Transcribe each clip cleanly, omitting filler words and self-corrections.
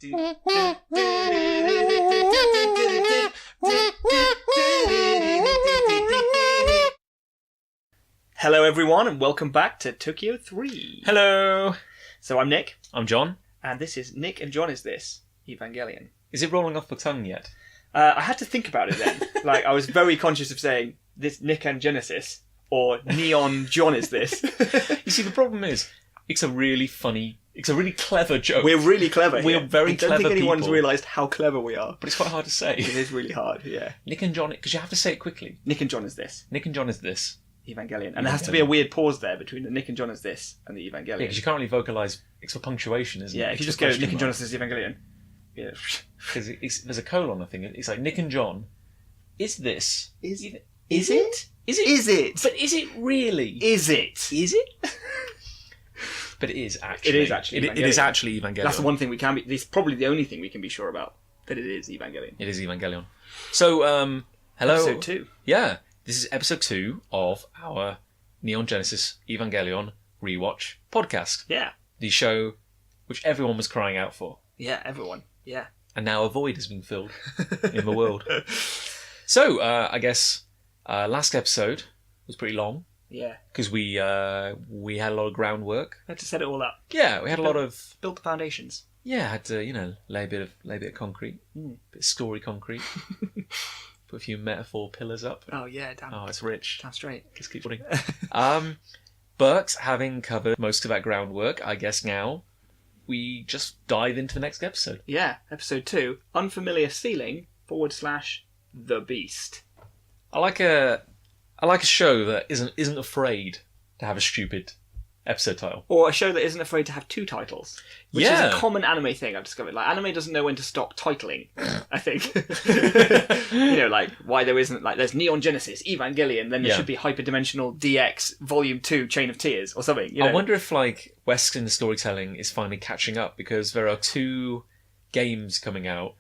Hello everyone and welcome back to Tokyo 3. Hello! So I'm Nick. I'm John. And this is Nich and Jon is This Evangelion. Is it rolling off the tongue yet? I had to think about it then. I was very conscious of saying this Nich and Genesis or Neon Jon is This. You see, the problem is, it's a really clever joke. We're really clever here. We're very clever I don't think anyone's people. realised how clever we are. But it's quite hard to say. It is really hard, yeah. Nick and Jon, because you have to say it quickly. Nich and Jon is This Nick and Jon is This Evangelion. And there has to be a weird pause there between the Nich and Jon is This and the Evangelion. Yeah, because you can't really vocalise. It's for punctuation, isn't it? Yeah, if you just go Nich and Jon is This Evangelion. Yeah. Because there's a colon, I think. It's like Nick and Jon is this. Is it? Is it? Is it? But is it really? Is it? Is it? But it is actually. It is actually. It is actually Evangelion. That's the one thing we can be. It's probably the only thing we can be sure about. That it is Evangelion. It is Evangelion. So, hello. Episode 2. Yeah, this is episode 2 of our Neon Genesis Evangelion rewatch podcast. Yeah. The show which everyone was crying out for. Yeah, everyone. Yeah. And now a void has been filled in the world. So, I guess last episode was pretty long. Yeah. Because we had a lot of groundwork. Had to set it all up. Yeah, we had a lot of... Built the foundations. Yeah, had to, lay a bit of concrete. Bit of story concrete. Put a few metaphor pillars up. Oh, yeah, damn. Oh, it's rich. Damn straight. Just keep putting. But having covered most of that groundwork, I guess now we just dive into the next episode. Yeah, episode 2. Unfamiliar Ceiling / The Beast. I like a show that isn't afraid to have a stupid episode title. Or a show that isn't afraid to have 2 titles. Which is Yeah. a common anime thing I've discovered. Anime doesn't know when to stop titling, I think. Why there isn't, there's Neon Genesis, Evangelion, then there should be Hyperdimensional DX Volume 2, Chain of Tears, or something. I wonder if, Western storytelling is finally catching up, because there are 2 games coming out,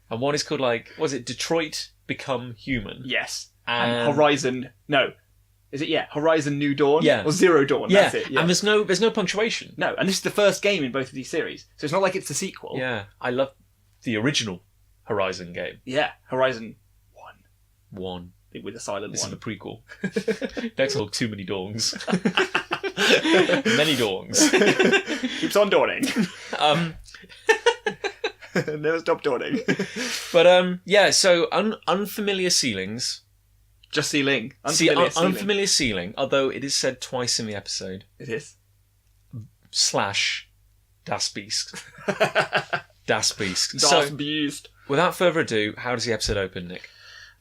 and one is called, was it Detroit Become Human? Yes. And Horizon... No. Is it, Horizon New Dawn? Yeah. Or Zero Dawn, Yeah, that's it. Yeah. and there's no punctuation. No, and this is the first game in both of these series, so it's not like it's the sequel. Yeah, I love the original Horizon game. Yeah, Horizon 1. With a silent This one. is the prequel. Next one, Too Many Dawns. Many Dawns. Keeps on dawning. Never stop dawning. But, so Unfamiliar Ceilings... Just ceiling. Unfamiliar Ceiling, although it is said twice in the episode. It is. / Das Beast. Das Beast. Das Beast. Without further ado, how does the episode open, Nick?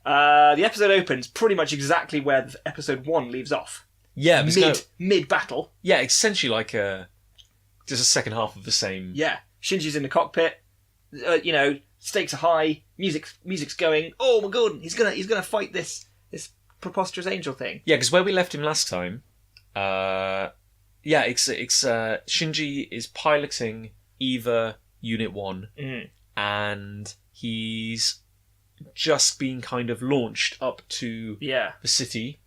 The episode opens pretty much exactly where episode 1 leaves off. Yeah, mid battle. Yeah, essentially just a second half of the same. Yeah, Shinji's in the cockpit. Stakes are high. Music's going. Oh my god, he's gonna fight this preposterous angel thing. Yeah, because where we left him last time, it's Shinji is piloting Eva Unit 1, and he's just been kind of launched up to the city.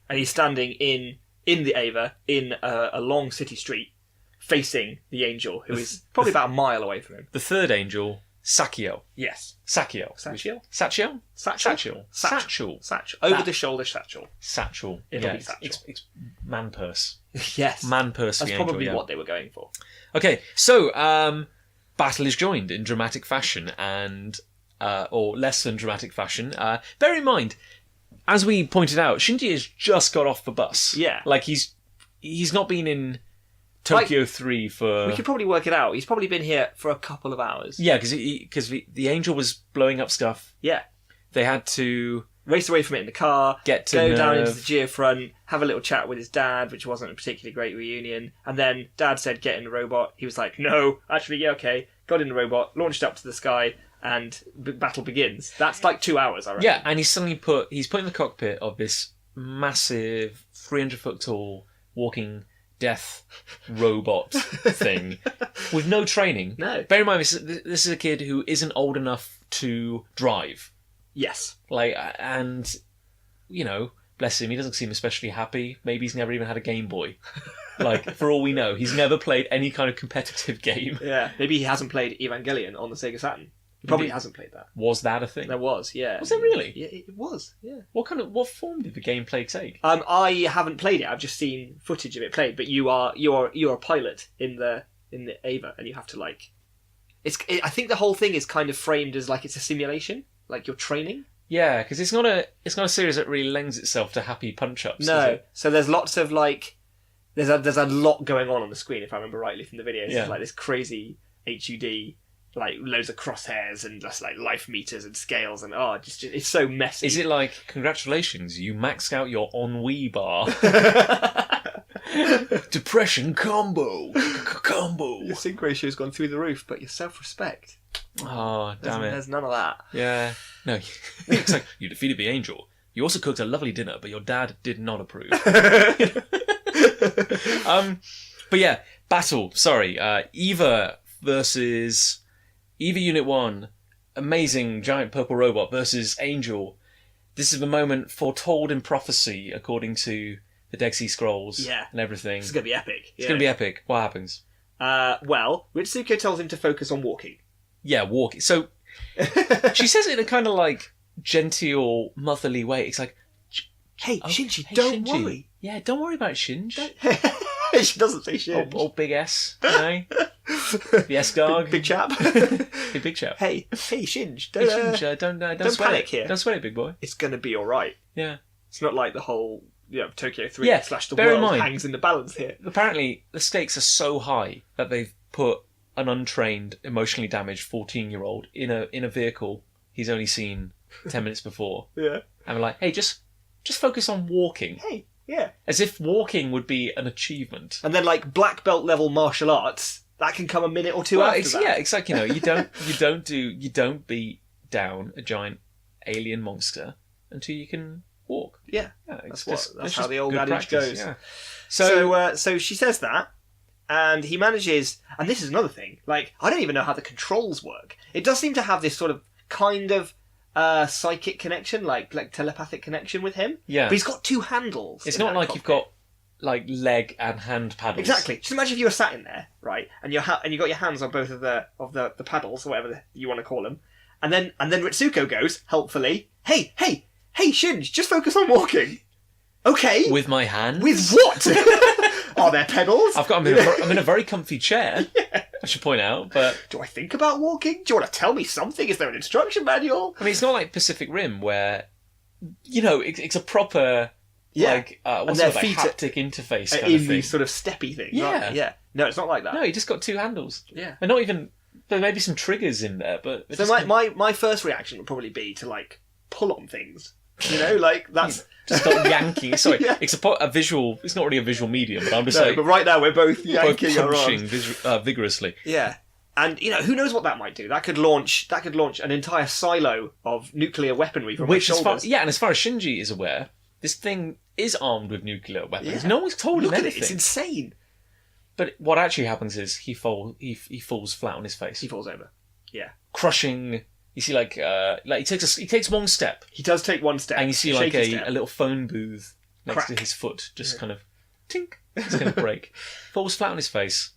And he's standing in the Eva, in a long city street, facing the angel, who is probably about a mile away from him. The third angel, Sakiel. Yes. Sakiel. Satchel? Satchel? Satchel. Satchel. Satchel. Over-the-shoulder satchel. Satchel. It'll be satchel. It's man purse. Yes. Man purse. That's probably what they were going for. Okay, so battle is joined in dramatic fashion, and or less than dramatic fashion. Bear in mind, as we pointed out, Shinji has just got off the bus. Yeah. He's not been in Tokyo 3 for... We could probably work it out. He's probably been here for a couple of hours. Yeah, because the angel was blowing up stuff. Yeah. They had to... race away from it in the car, go down into the geofront, have a little chat with his dad, which wasn't a particularly great reunion, and then Dad said, get in the robot. He was like, no, actually, yeah, okay. Got in the robot, launched up to the sky, and battle begins. That's 2 hours, I reckon. Yeah, and he's put in the cockpit of this massive 300-foot tall walking death robot thing with no training. No. Bear in mind, this is a kid who isn't old enough to drive. Yes. And, bless him, he doesn't seem especially happy. Maybe he's never even had a Game Boy. Like, for all we know, he's never played any kind of competitive game. Yeah, maybe he hasn't played Evangelion on the Sega Saturn. He probably hasn't played that. Was that a thing? There was, yeah. Was there really? Yeah, it was, yeah. What form did the gameplay take? I haven't played it. I've just seen footage of it played. But you're a pilot in the Ava, and you have to like. I think the whole thing is kind of framed as like it's a simulation, like you're training. Yeah, because it's not a series that really lends itself to happy punch ups. No, so there's lots of like. There's a lot going on the screen, if I remember rightly from the videos. Yeah. It's like this crazy HUD, like loads of crosshairs and just like life meters and scales and just it's so messy. Is it like, congratulations, you maxed out your ennui bar? Depression combo. Your sync ratio's gone through the roof, but your self-respect. Oh, damn it. There's none of that. Yeah. No, it's like, you defeated the angel. You also cooked a lovely dinner, but your dad did not approve. But yeah, battle. Sorry, Eva versus Eva Unit 1, amazing giant purple robot versus Angel. This is the moment foretold in prophecy, according to the Dead Sea Scrolls and everything. This is going to be epic. It's going to be epic. What happens? Well, Ritsuko tells him to focus on walking. Yeah, walking. So, she says it in a kind of like genteel, motherly way. It's like, hey, Shinji, don't Shinji. worry. Yeah, don't worry about Shinji. She doesn't say Shinji. Old big S, you know? The S-Dog. Big chap. Big chap. Hey, Shinji, don't sweat it here. Don't sweat it, big boy. It's going to be alright. Yeah. It's not like the whole Tokyo 3 / the bear in world mind, hangs in the balance here. Apparently, the stakes are so high that they've put an untrained, emotionally damaged 14-year-old in a vehicle he's only seen 10 minutes before. Yeah. And we're like, hey, just focus on walking. Hey, yeah. As if walking would be an achievement. And then like black belt level martial arts, that can come a minute or two after that. Yeah, it's like, you don't beat down a giant alien monster until you can walk. Yeah. That's how the old adage goes. Yeah. So she says that, and he manages, and this is another thing, like, I don't even know how the controls work. It does seem to have this sort of kind of psychic connection, like telepathic connection with him. Yeah. But he's got two handles. It's not like you've got like leg and hand paddles. Exactly. Just imagine if you were sat in there, right, and you got your hands on both of the paddles, or whatever you want to call them, and then Ritsuko goes helpfully, hey, Shinji, just focus on walking. Okay. With my hand. With what? Are there pedals? I'm in a very comfy chair. Yeah. I should point out, but do I think about walking? Do you want to tell me something? Is there an instruction manual? I mean, it's not like Pacific Rim where, it's a proper like what's it called, haptic interface kind of thing. These sort of steppy things. Yeah, right? Yeah. No, it's not like that. No, you just got two handles. Yeah, and not even there may be some triggers in there, but so my first reaction would probably be to like pull on things. Like that's just start yanking. Sorry, yeah. It's a visual. It's not really a visual medium, but I'm just saying. But right now we're both yanking our punching arms vigorously. Yeah, and who knows what that might do? That could launch an entire silo of nuclear weaponry from my shoulders. And as far as Shinji is aware, this thing is armed with nuclear weapons. Yeah. No one's told him anything. It's insane. But what actually happens is he falls flat on his face. He falls over. Yeah, crushing. You see, like he takes one step. He does take one step, and you see like a little phone booth next to his foot, just kind of tink. It's going to break. Falls flat on his face,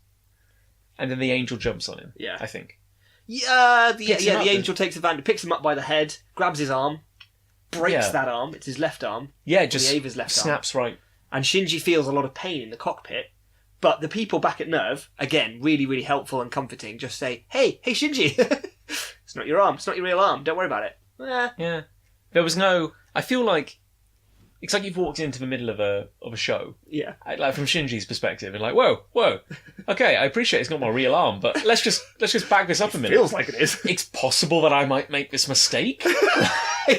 and then the angel jumps on him. Yeah, I think. Yeah, the angel takes advantage, picks him up by the head, grabs his arm, breaks that arm. It's his left arm. Yeah, just the Ava's left snaps arm. Right. And Shinji feels a lot of pain in the cockpit. But the people back at Nerve, again, really, really helpful and comforting, just say, hey, Shinji, it's not your arm, it's not your real arm, don't worry about it. Yeah. There was no... I feel like... It's like you've walked into the middle of a show. Yeah. Like from Shinji's perspective, and like, whoa, okay, I appreciate it's not my real arm, but let's just back this up a minute. Feels like it is. It's possible that I might make this mistake.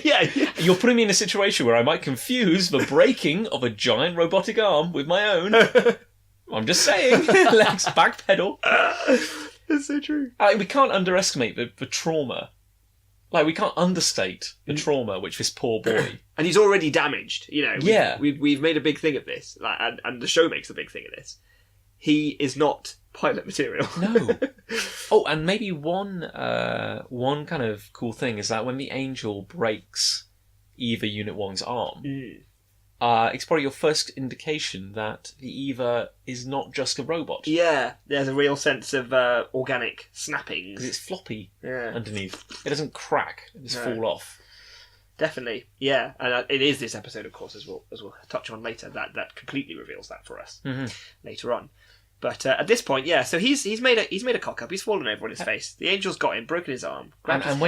yeah. You're putting me in a situation where I might confuse the breaking of a giant robotic arm with my own. I'm just saying. Let's backpedal. It's so true. We can't underestimate the trauma. Like, we can't understate the trauma which this poor boy... And he's already damaged, Yeah. We've made a big thing of this, and the show makes a big thing of this. He is not pilot material. No. Oh, and maybe one kind of cool thing is that when the angel breaks Eva Unit 1's arm, it's probably your first indication that the Eva is not just a robot. Yeah, there's a real sense of organic snappings. Because it's floppy Yeah. underneath. It doesn't crack, it just fall off. Definitely, yeah, and it is this episode, of course, as we'll touch on later, that completely reveals that for us later on. But at this point, yeah, so he's made a cock up. He's fallen over on his face. The angel's got him, broken his arm, and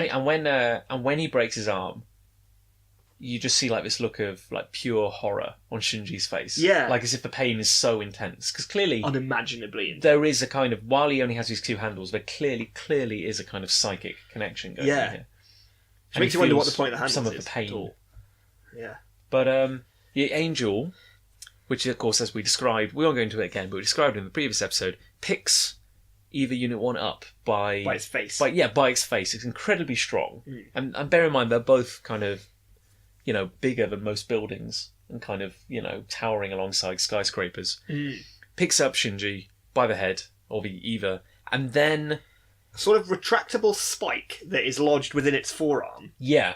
when he breaks his arm, you just see like this look of like pure horror on Shinji's face. Yeah, like as if the pain is so intense. Because clearly, unimaginably intense. There is a kind of, while he only has these two handles, there clearly is a kind of psychic connection going on here. Which makes you wonder what the point of the handles some of is the pain. Yeah. But the angel, which of course, as we described, we won't go into it again, but we described in the previous episode, picks Eva Unit 1 up by its face. By its face. It's incredibly strong. And bear in mind, they're both kind of, bigger than most buildings and kind of, towering alongside skyscrapers. Picks up Shinji by the head, or the Eva, and then sort of retractable spike that is lodged within its forearm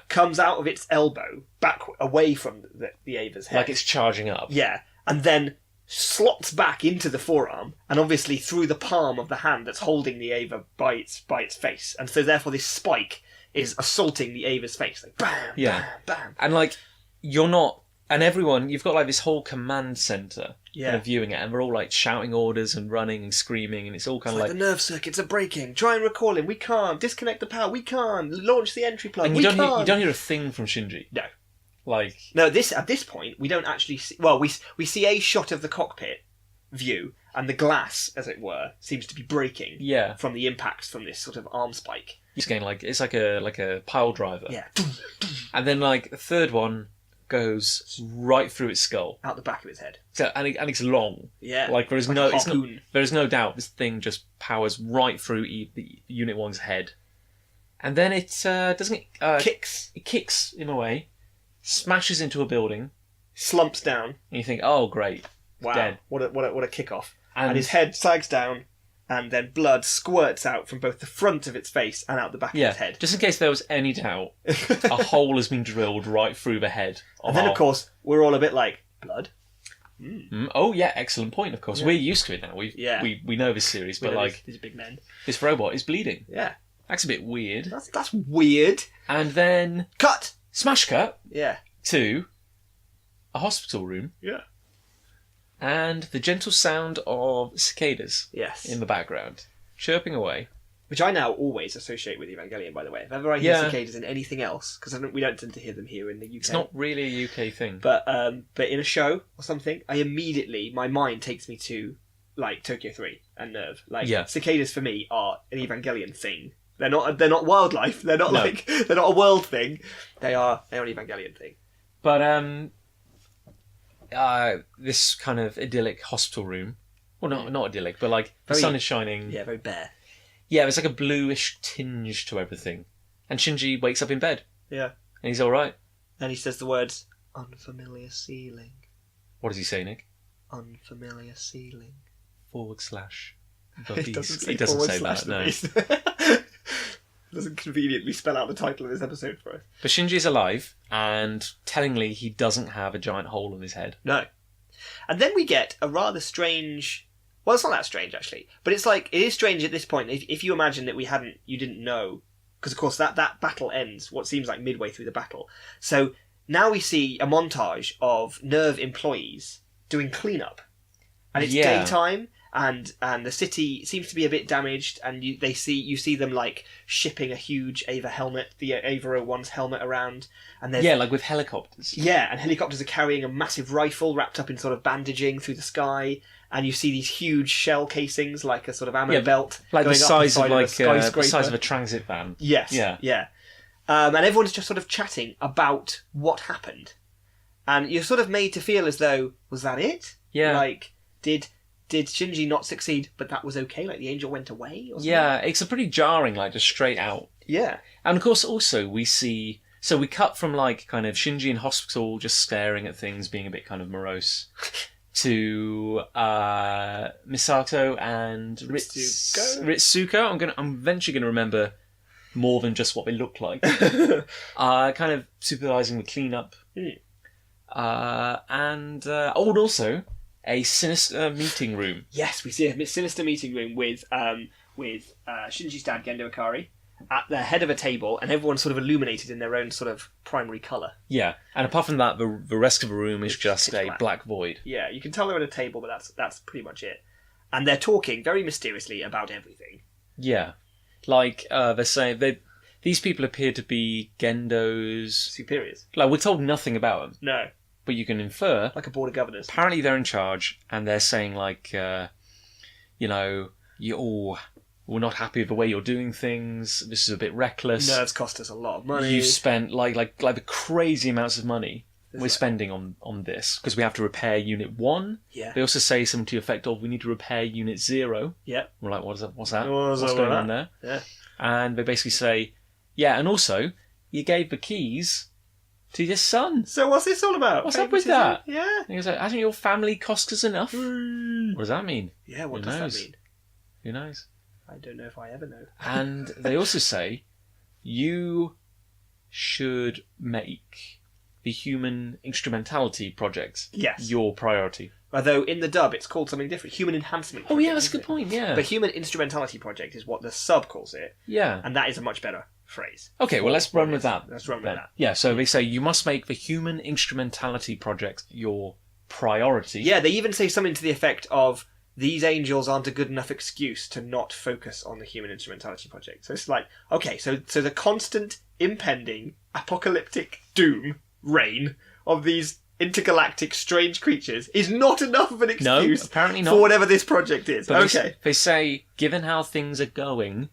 comes out of its elbow back away from the Ava's head. Like it's charging up. Yeah, and then slots back into the forearm and obviously through the palm of the hand that's holding the Ava by its face. And so therefore this spike is assaulting the Ava's face. Like bam, bam, bam. And like, you're not... And everyone, you've got like this whole command centre kind of viewing it, and we're all like shouting orders and running and screaming, and it's all kind of like the nerve circuits are breaking. Try and recall him. We can't. Disconnect the power. We can't. Launch the entry plug. And you don't hear a thing from Shinji. No. No, at this point we don't actually see. Well, we see a shot of the cockpit view, and the glass, as it were, seems to be breaking. Yeah. From the impacts from this sort of arm spike. It's getting it's like a pile driver. Yeah. And then like the third one goes right through its skull, out the back of its head. So and it's long. Yeah, like there is no doubt this thing just powers right through the Unit 1's head, and then it kicks him away, smashes into a building, slumps down, and you think, oh great, wow, dead. What a kickoff! And his head sags down. And then blood squirts out from both the front of its face and out the back of its head. Just in case there was any doubt, a hole has been drilled right through the head. And then, of course, we're all a bit like, blood? Oh, yeah, excellent point, of course. Yeah. We're used to it now. We know this series, but like... These big men. This robot is bleeding. Yeah. That's a bit weird. That's weird. And then... Cut! Smash cut. Yeah. To a hospital room. Yeah. And the gentle sound of cicadas in the background, chirping away. Which I now always associate with Evangelion, by the way. If ever I hear cicadas in anything else, because we don't tend to hear them here in the UK. It's not really a UK thing. But in a show or something, my mind takes me to, like, Tokyo 3 and Nerve. Like, cicadas for me are an Evangelion thing. They're not wildlife. They're not they're not a world thing. They're an Evangelion thing. But this kind of idyllic hospital room. Well, not idyllic, but like the sun is shining. Yeah, very bare. Yeah, there's like a bluish tinge to everything. And Shinji wakes up in bed. Yeah. And he's alright. And he says the words, unfamiliar ceiling. What does he say, Nick? Unfamiliar ceiling. / The beast. He doesn't say that, no. Doesn't conveniently spell out the title of this episode for us. But Shinji is alive, and tellingly, he doesn't have a giant hole in his head. No. And then we get a rather strange... Well, it's not that strange, actually. But it is strange at this point. If you imagine that you didn't know... Because, of course, that battle ends, what seems like midway through the battle. So now we see a montage of Nerve employees doing cleanup. And it's daytime... And the city seems to be a bit damaged, and you see them like shipping a huge Ava helmet, the Ava 01's helmet around, and there's like with helicopters. Yeah, and helicopters are carrying a massive rifle wrapped up in sort of bandaging through the sky, and you see these huge shell casings like a sort of ammo belt, like going the size up of like the size of a transit van. Yes, yeah. And everyone's just sort of chatting about what happened, and you're sort of made to feel as though, was that it? Yeah, like did Shinji not succeed, but that was okay? Like the angel went away or something? Yeah, it's a pretty jarring, like just straight out. Yeah. And of course also we see... So we cut from like kind of Shinji in hospital just staring at things, being a bit kind of morose, to Misato and Ritsuko. I'm eventually going to remember more than just what they look like. Kind of supervising the cleanup. And also a sinister meeting room. Yes, we see a sinister meeting room with Shinji's dad, Gendo Ikari, at the head of a table, and everyone's sort of illuminated in their own sort of primary colour. Yeah, and apart from that, the rest of the room is just a black void. Yeah, you can tell they're at a table, but that's pretty much it. And they're talking very mysteriously about everything. Yeah, like they're saying these people appear to be Gendo's superiors. Like, we're told nothing about them. No. But you can infer... Like a board of governors. Apparently they're in charge, and they're saying, like, we're not happy with the way you're doing things. This is a bit reckless. Nerves cost us a lot of money. You've spent, like the crazy amounts of money we're spending on this, because we have to repair Unit 1. Yeah. They also say something to the effect of, we need to repair Unit 0. Yeah. We're like, what's that? What's going on there? Yeah. And they basically say, yeah, and also, you gave the keys to your son. So what's this all about? What's up with that? Yeah. And he was like, hasn't your family cost us enough? What does that mean? Yeah, what does that mean? Who knows? I don't know if I ever know. And they also say, you should make the human instrumentality project your priority. Although in the dub it's called something different. Human enhancement project. Oh yeah, that's a good point, yeah. The human instrumentality project is what the sub calls it. Yeah. And that is a much better phrase. Okay, well let's run with that. Let's run with that. Yeah, so they say you must make the human instrumentality project your priority. Yeah, they even say something to the effect of, these angels aren't a good enough excuse to not focus on the human instrumentality project. So it's like, okay, so the constant impending apocalyptic doom reign of these intergalactic strange creatures is not enough of an excuse apparently not. For whatever this project is. But they say, given how things are going,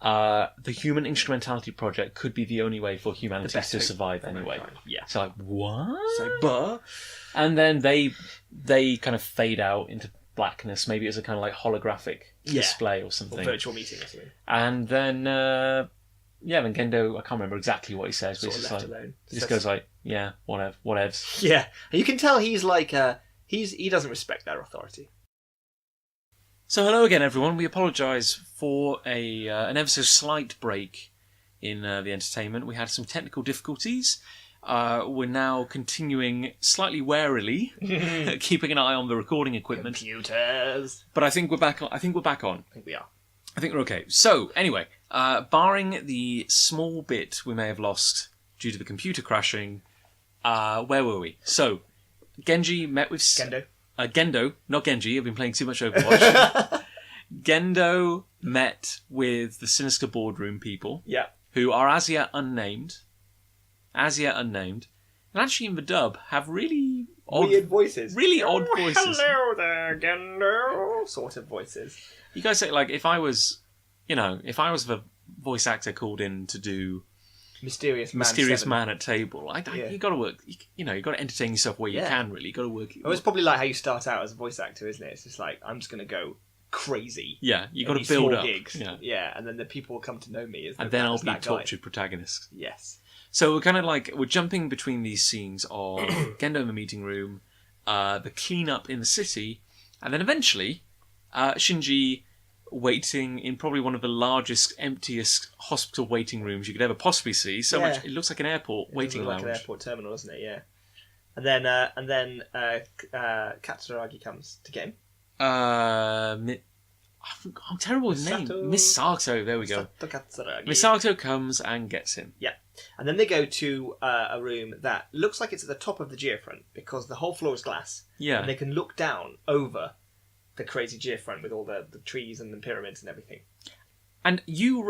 the human instrumentality project could be the only way for humanity to survive anyway. Yeah. So like, what? So, and then they kind of fade out into blackness. Maybe it's a kind of like holographic display or something. Or virtual meeting or something. And then, then Gendo, I can't remember exactly what he says, but he's left alone. He just goes like, yeah, whatevs. Yeah. And you can tell he's like, he doesn't respect their authority. So hello again, everyone. We apologise for an ever so slight break in the entertainment. We had some technical difficulties. We're now continuing slightly warily, keeping an eye on the recording equipment. Computers. But I think we're back on. I think we are. I think we're okay. So anyway, barring the small bit we may have lost due to the computer crashing, where were we? So Genji met with Gendo, not Genji. I've been playing too much Overwatch. Gendo met with the sinister boardroom people. Yeah. Who are as yet unnamed. And actually in the dub have really odd... Weird voices. Really odd voices. Hello there, Gendo. Sort of voices. You guys say, like, if I was the voice actor called in to do... Mysterious Man at Table, you got to work... you got to entertain yourself where you can, really. You got to work... It's probably like how you start out as a voice actor, isn't it? It's just like, I'm just going to go crazy. Yeah, you got to build up. Gigs. Yeah, and then the people will come to know me. And then I'll be tortured protagonist. Yes. So we're jumping between these scenes of Gendo in the meeting room, the clean-up in the city, and then eventually Shinji waiting in probably one of the largest, emptiest hospital waiting rooms you could ever possibly see. Much, it looks like an airport waiting lounge. Like an airport terminal, doesn't it? Yeah. And then Katsuragi comes to get him. I'm terrible with names. Misato, there we go. Misato comes and gets him. Yeah. And then they go to a room that looks like it's at the top of the geofront because the whole floor is glass. Yeah. And they can look down over the crazy geofront with all the trees and the pyramids and everything. And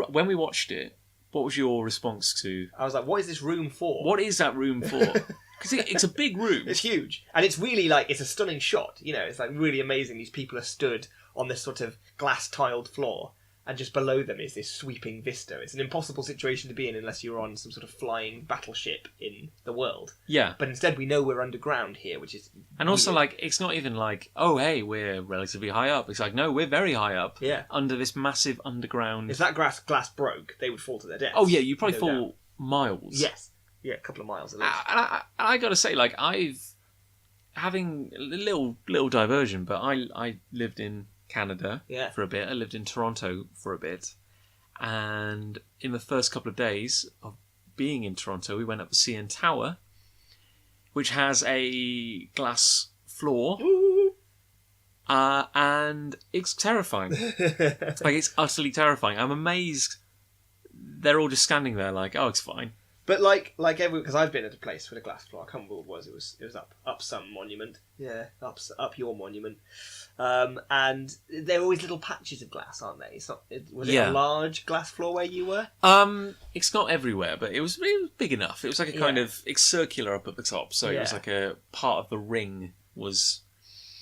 when we watched it, what was your response to... I was like, what is this room for? What is that room for? Because it's a big room. It's huge. And it's really like, it's a stunning shot. It's like really amazing. These people are stood on this sort of glass-tiled floor. And just below them is this sweeping vista. It's an impossible situation to be in unless you're on some sort of flying battleship in the world. Yeah. But instead we know we're underground here, which is And also, like, it's not even like, oh, hey, we're relatively high up. It's like, no, we're very high up. Yeah. Under this massive underground... If that glass broke, they would fall to their deaths. Oh, yeah, you'd probably fall miles. Yes. Yeah, a couple of miles at least. I got to say, like, having a little diversion, but I lived in Canada for a bit. I lived in Toronto for a bit. And in the first couple of days of being in Toronto, we went up the CN Tower. which has a glass floor, and it's terrifying. Like, it's utterly terrifying. I'm amazed they're all just standing there like, oh, it's fine. But like every, because I've been at a place with a glass floor. I can't remember what it was. It was up some monument. Yeah, up your monument. And they're always little patches of glass, aren't they? It's not. Was it a large glass floor where you were? It's not everywhere, but it was big enough. It was like a kind of, it's circular up at the top, so it was like a part of the ring was.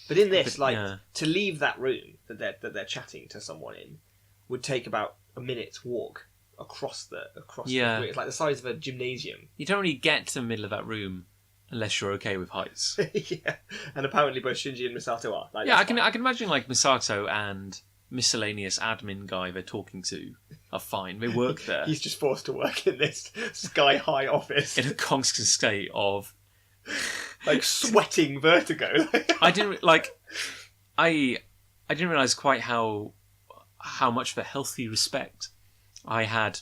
But in this, to leave that room that they're chatting to someone in would take about a minute's walk across the room. It's like the size of a gymnasium. You don't really get to the middle of that room unless you're okay with heights. Yeah, and apparently both Shinji and Misato are. Like, I can imagine like Misato and miscellaneous admin guy they're talking to are fine. They work there. He's just forced to work in this sky-high office in a constant state of like sweating vertigo. I didn't realize quite how much of a healthy respect I had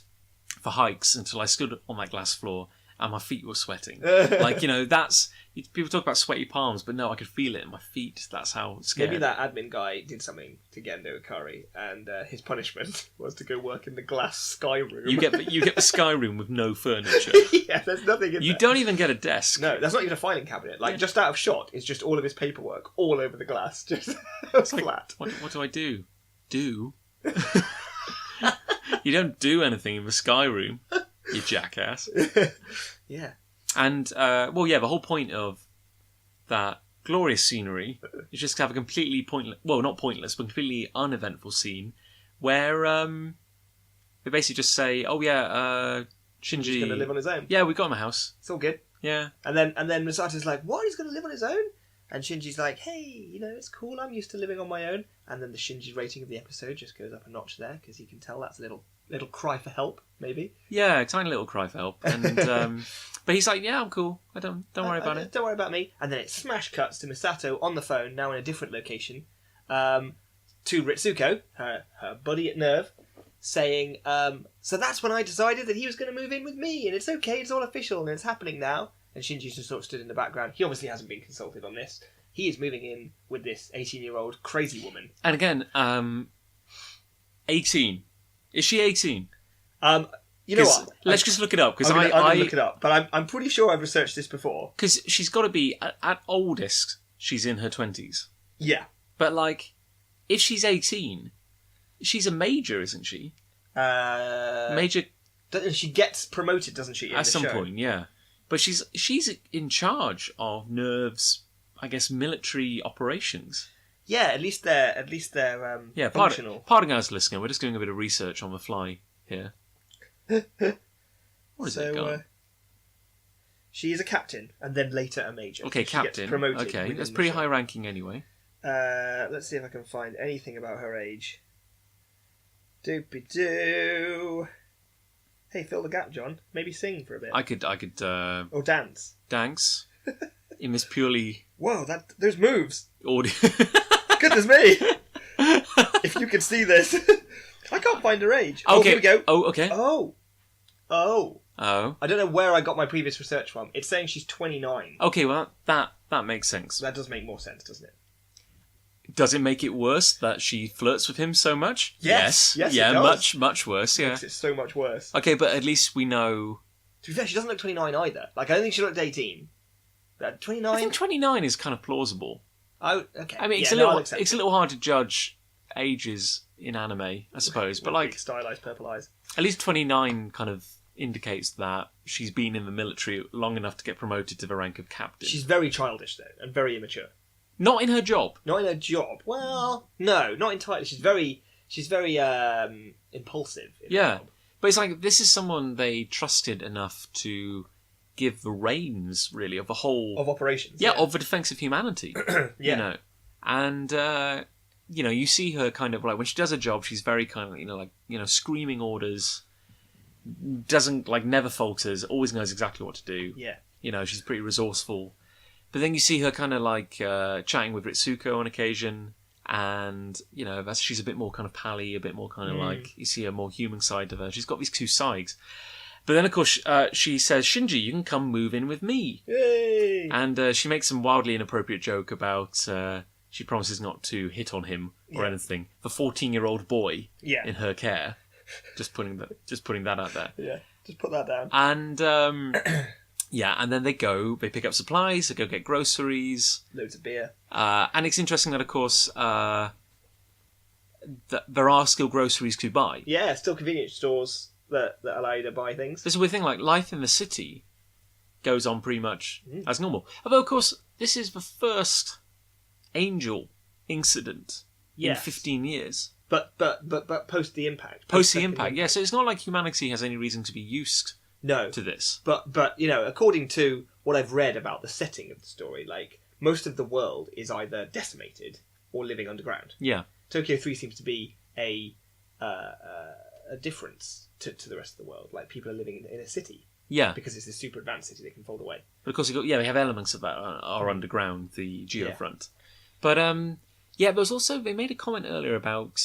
for hikes until I stood on that glass floor and my feet were sweating. Like, that's... People talk about sweaty palms, but no, I could feel it in my feet. That's how scared. Maybe that admin guy did something to Gendo Ikari, and his punishment was to go work in the glass sky room. You get the sky room with no furniture. Yeah, there's nothing in there. You don't even get a desk. No, that's not even a filing cabinet. Like, just out of shot is just all of his paperwork all over the glass. Just flat. Like, what do I do? Do? You don't do anything in the sky room, you jackass. Yeah. And, the whole point of that glorious scenery is just to have a completely pointless, well, not pointless, but completely uneventful scene where they basically just say, oh yeah, Shinji... He's going to live on his own. Yeah, we got him a house. It's all good. Yeah. And then Misato's like, what? He's going to live on his own? And Shinji's like, hey, it's cool, I'm used to living on my own. And then the Shinji rating of the episode just goes up a notch there, because you can tell that's a little cry for help, maybe. Yeah, a tiny little cry for help. And but he's like, yeah, I'm cool. Don't worry about it. Don't worry about me. And then it smash cuts to Misato on the phone, now in a different location, to Ritsuko, her buddy at Nerve, saying, so that's when I decided that he was going to move in with me, and it's okay, it's all official, and it's happening now. And Shinji's just sort of stood in the background. He obviously hasn't been consulted on this. He is moving in with this 18-year-old crazy woman. And again, 18. Is she 18? You know what? Let's just look it up. I'm going to look it up. But I'm pretty sure I've researched this before. Because she's got to be, at oldest, she's in her 20s. Yeah. But, like, if she's 18, she's a major, isn't she? Major... She gets promoted, doesn't she, in at the some show? point, yeah. But she's in charge of Nerve's, I guess, military operations. Yeah, at least they're functional. Pardon us, listener. We're just doing a bit of research on the fly here. What is it going? She is a captain, and then later a major. Okay, so captain. She gets promoted. Okay, that's pretty high ranking anyway. Let's see if I can find anything about her age. Doopy-doo. Hey, fill the gap, John. Maybe sing for a bit. I could. Or dance. Dance. In this purely... Whoa, those moves. Audio. Goodness me. If you could see this. I can't find her age. Okay. Oh, here we go. Oh, okay. Oh. I don't know where I got my previous research from. It's saying she's 29. Okay, well, that makes sense. That does make more sense, doesn't it? Does it make it worse that she flirts with him so much? Yes, yeah, it does. much worse, yeah. Makes it so much worse. Okay, but at least we know... To be fair, she doesn't look 29 either. Like, I don't think she looked 18. 29? I think 29 is kind of plausible. Oh, okay. I mean, it's a little hard to judge ages in anime, I suppose. But, like... Stylized purple eyes. At least 29 kind of indicates that she's been in the military long enough to get promoted to the rank of captain. She's very childish, though, and very immature. Not in her job. Not in her job. Well, no, not entirely. She's very impulsive. In her job. But it's like, this is someone they trusted enough to give the reins, really, of the whole... Of operations. Yeah, of the defence of humanity. Yeah. And, you see her kind of, like, when she does her job, she's very kind of, screaming orders, doesn't, like, never falters, always knows exactly what to do. Yeah. She's pretty resourceful. But then you see her kind of, like, chatting with Ritsuko on occasion... And, she's a bit more kind of pally, a bit more kind of like, you see a more human side of her. She's got these two sides. But then, of course, she says, Shinji, you can come move in with me. Yay! And she makes some wildly inappropriate joke about she promises not to hit on him or anything. The 14-year-old boy in her care. Just putting that out there. Yeah, just put that down. And and then they pick up supplies, they go get groceries. Loads of beer. And it's interesting that, of course, that there are still groceries to buy. Yeah, still convenience stores that allow you to buy things. There's a weird thing, like, life in the city goes on pretty much as normal. Although, of course, this is the first angel incident in 15 years. But post the impact. Post the impact, yeah. So it's not like humanity has any reason to be used to this. But according to what I've read about the setting of the story, like, most of the world is either decimated or living underground. Yeah. Tokyo 3 seems to be a difference to the rest of the world. Like, people are living in a city. Yeah. Because it's a super advanced city that can fold away. But of course, we have elements of that are underground, the geofront. But, there was also, they made a comment earlier about,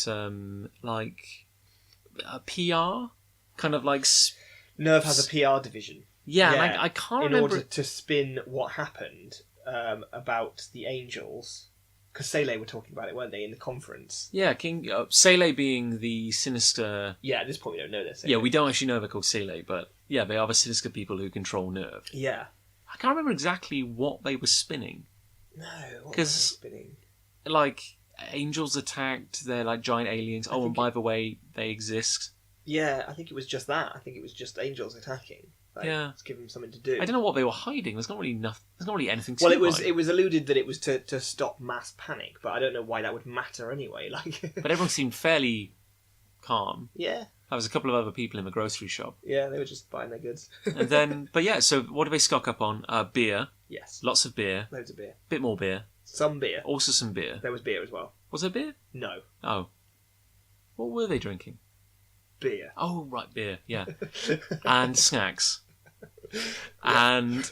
PR? Kind of like... Nerve has a PR division. Yeah, and I can't remember... In order to spin what happened about the angels... Because Seele were talking about it, weren't they, in the conference? Yeah, Seele being the sinister... Yeah, at this point we don't know this. Yeah, we don't actually know they're called Seele, but yeah, they are the sinister people who control Nerve. Yeah. I can't remember exactly what they were spinning. No, what were they spinning? Like, angels attacked, they're like giant aliens. And by the way, they exist. Yeah, I think it was just that. I think it was just angels attacking. Let's give them something to do. I don't know what they were hiding. There's not really anything to hide. Well, it was alluded that it was to stop mass panic, but I don't know why that would matter anyway. But everyone seemed fairly calm. Yeah. There was a couple of other people in the grocery shop. Yeah, they were just buying their goods. And then, so what do they stock up on? Beer. Yes. Lots of beer. Loads of beer. Bit more beer. Some beer. Also some beer. There was beer as well. Was there beer? No. Oh. What were they drinking? Beer. Oh, right, beer, yeah. And snacks. And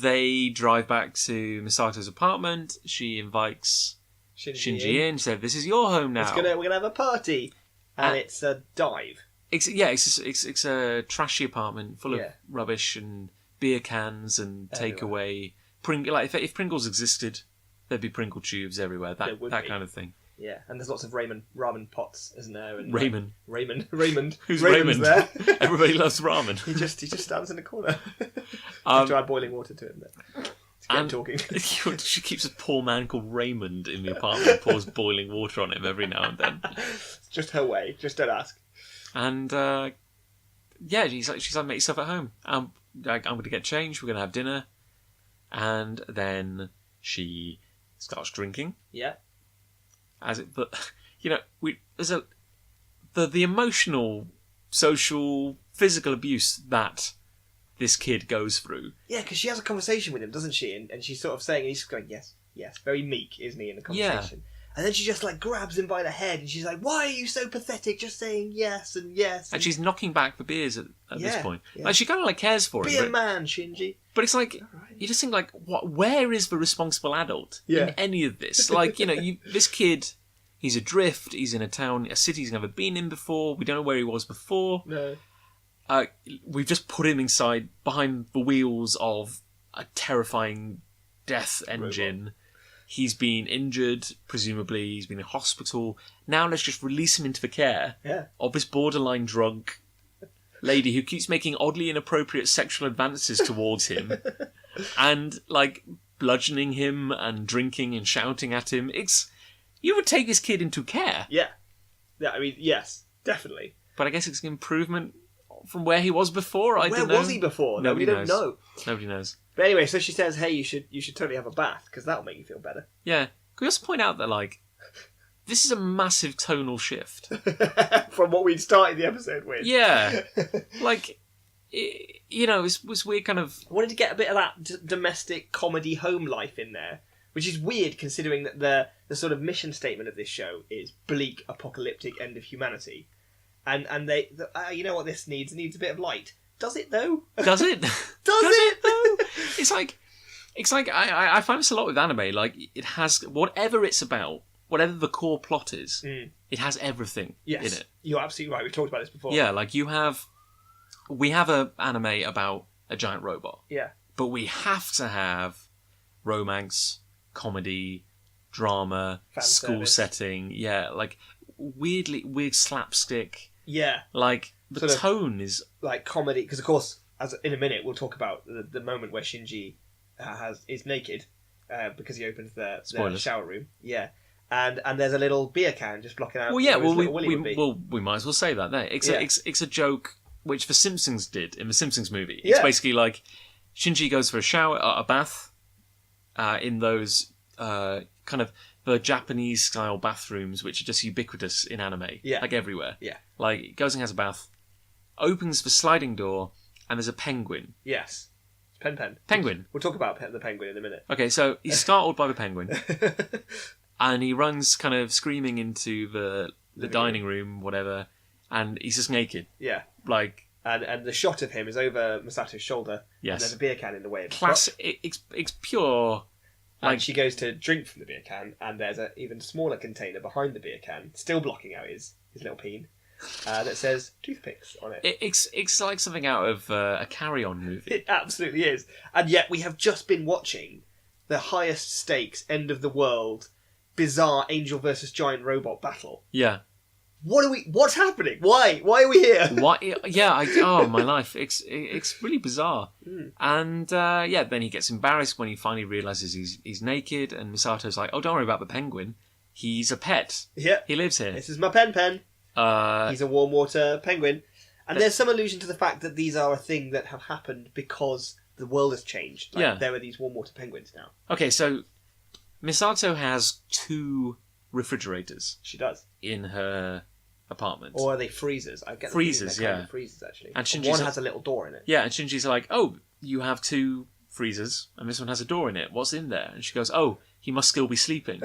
they drive back to Misato's apartment. She invites Shinji in. She said, "This is your home now. We're gonna have a party," and it's a dive. It's a trashy apartment full of rubbish and beer cans and takeaway. If Pringles existed, there'd be Pringle tubes everywhere. That kind of thing. Yeah, and there's lots of ramen pots, isn't there? And Raymond. Who's Raymond? There? Everybody loves ramen. He just stands in the corner. Have to add boiling water to him then. And talking. She keeps a poor man called Raymond in the apartment, pours boiling water on him every now and then. It's just her way. Just don't ask. And she's like, make yourself at home. I'm going to get changed. We're going to have dinner, and then she starts drinking. Yeah. There's the emotional, social, physical abuse that this kid goes through. Yeah, because she has a conversation with him, doesn't she? And she's sort of saying, and he's just going, yes, very meek, isn't he, in the conversation? Yeah. And then she just grabs him by the head, and she's like, "Why are you so pathetic? Just saying yes and yes." And she's knocking back the beers at this point. Yeah. She kind of cares for him. Be a man, Shinji. But it's you just think what? Where is the responsible adult in any of this? This kid, he's adrift. He's in a city he's never been in before. We don't know where he was before. No. We've just put him behind the wheels of a terrifying death engine. Robot. He's been injured, presumably. He's been in hospital. Now let's just release him into the care of this borderline drunk lady who keeps making oddly inappropriate sexual advances towards him and, bludgeoning him and drinking and shouting at him. You would take this kid into care. Yeah. Yeah, I mean, yes, definitely. But I guess it's an improvement from where he was before. I don't know. Where was he before? Nobody knows. Don't know. Nobody knows. But anyway, so she says, "Hey, you should totally have a bath because that'll make you feel better." Yeah. Can we also point out that this is a massive tonal shift from what we'd started the episode with? Yeah. It was weird. Kind of. I wanted to get a bit of that domestic comedy home life in there, which is weird considering that the sort of mission statement of this show is bleak, apocalyptic end of humanity, and they you know what this needs? It needs a bit of light. Does it though? Does it? Does it though? It's like I find this a lot with anime. It has whatever it's about, whatever the core plot is. It has everything in it. You're absolutely right. We've talked about this before. Yeah, you have we have an anime about a giant robot, Yeah. but we have to have romance, comedy, drama, Fan school service. setting. Yeah, like weird slapstick. Yeah. Like the Sort of- tone is Like comedy, because of course, as in a minute we'll talk about the moment where Shinji is naked because he opens the Spoilers. shower room. Yeah. And there's a little beer can just blocking out. well, yeah. where his Well, little willy would be. we might as well say that there. It's Yeah. it's a joke which the Simpsons did in the Simpsons movie. Yeah. It's basically like Shinji goes for a bath, in those kind of the Japanese style bathrooms, which are just ubiquitous in anime, Yeah. like everywhere. Yeah. Like he goes and has a bath, opens the sliding door, and there's a penguin. Yes. Pen. Penguin. We'll talk about the penguin in a minute. Okay, so he's startled by the penguin, and he runs kind of screaming into the Living dining room, whatever, and he's just naked. Yeah. Like, And the shot of him is over Misato's shoulder. yes. And there's a beer can in the way of the Classic. It's pure. And Like, she goes to drink from the beer can, and there's an even smaller container behind the beer can, still blocking out his little peen, that says toothpicks on it. it's like something out of a Carry-On movie. It absolutely is. And yet we have just been watching the highest stakes, end of the world, bizarre angel versus giant robot battle. Yeah. What's happening? Why are we here? What? Yeah. Oh, my life. It's really bizarre. Mm. And then he gets embarrassed when he finally realizes he's naked, and Misato's like, "Oh, don't worry about the penguin. He's a pet. Yeah. He lives here." This is my pen. He's a warm water penguin. And there's some allusion to the fact that these are a thing that have happened because the world has changed. Like, Yeah. there are these warm water penguins now. Okay, so Misato has 2 refrigerators She does. in her apartment. Or are they freezers? I get the Freezers, feeling they're kind yeah. of freezers, actually. And Shinji's one a- has a little door in it. Yeah, and Shinji's like, "Oh, you have 2 freezers, and this one has a door in it. What's in there?" And she goes, "Oh, he must still be sleeping."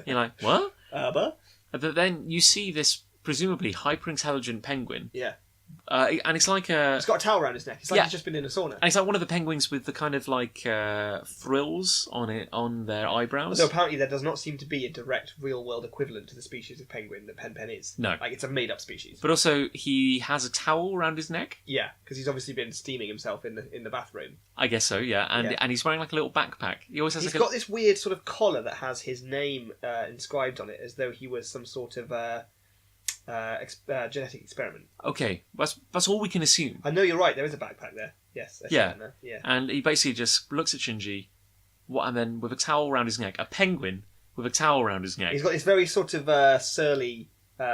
You're like, "What?" But But then you see this presumably hyper-intelligent penguin, yeah. and it's like a... He's got a towel around his neck. It's like Yeah. he's just been in a sauna. And it's like one of the penguins with the kind of like frills on their eyebrows. Although apparently there does not seem to be a direct real-world equivalent to the species of penguin that Pen is. No. Like, it's a made-up species. But also, he has a towel around his neck. Yeah, because he's obviously been steaming himself in the bathroom. I guess so, yeah. And Yeah. and he's wearing like a little backpack. He always has He's like got this weird sort of collar that has his name inscribed on it, as though he was some sort of genetic experiment. Okay, that's all we can assume. I know you're right. There is a backpack there. Yes. I see Yeah. that now. Yeah. And he basically just looks at Shinji, and then with a towel around his neck, a penguin with a towel around his neck. He's got this very sort of surly sort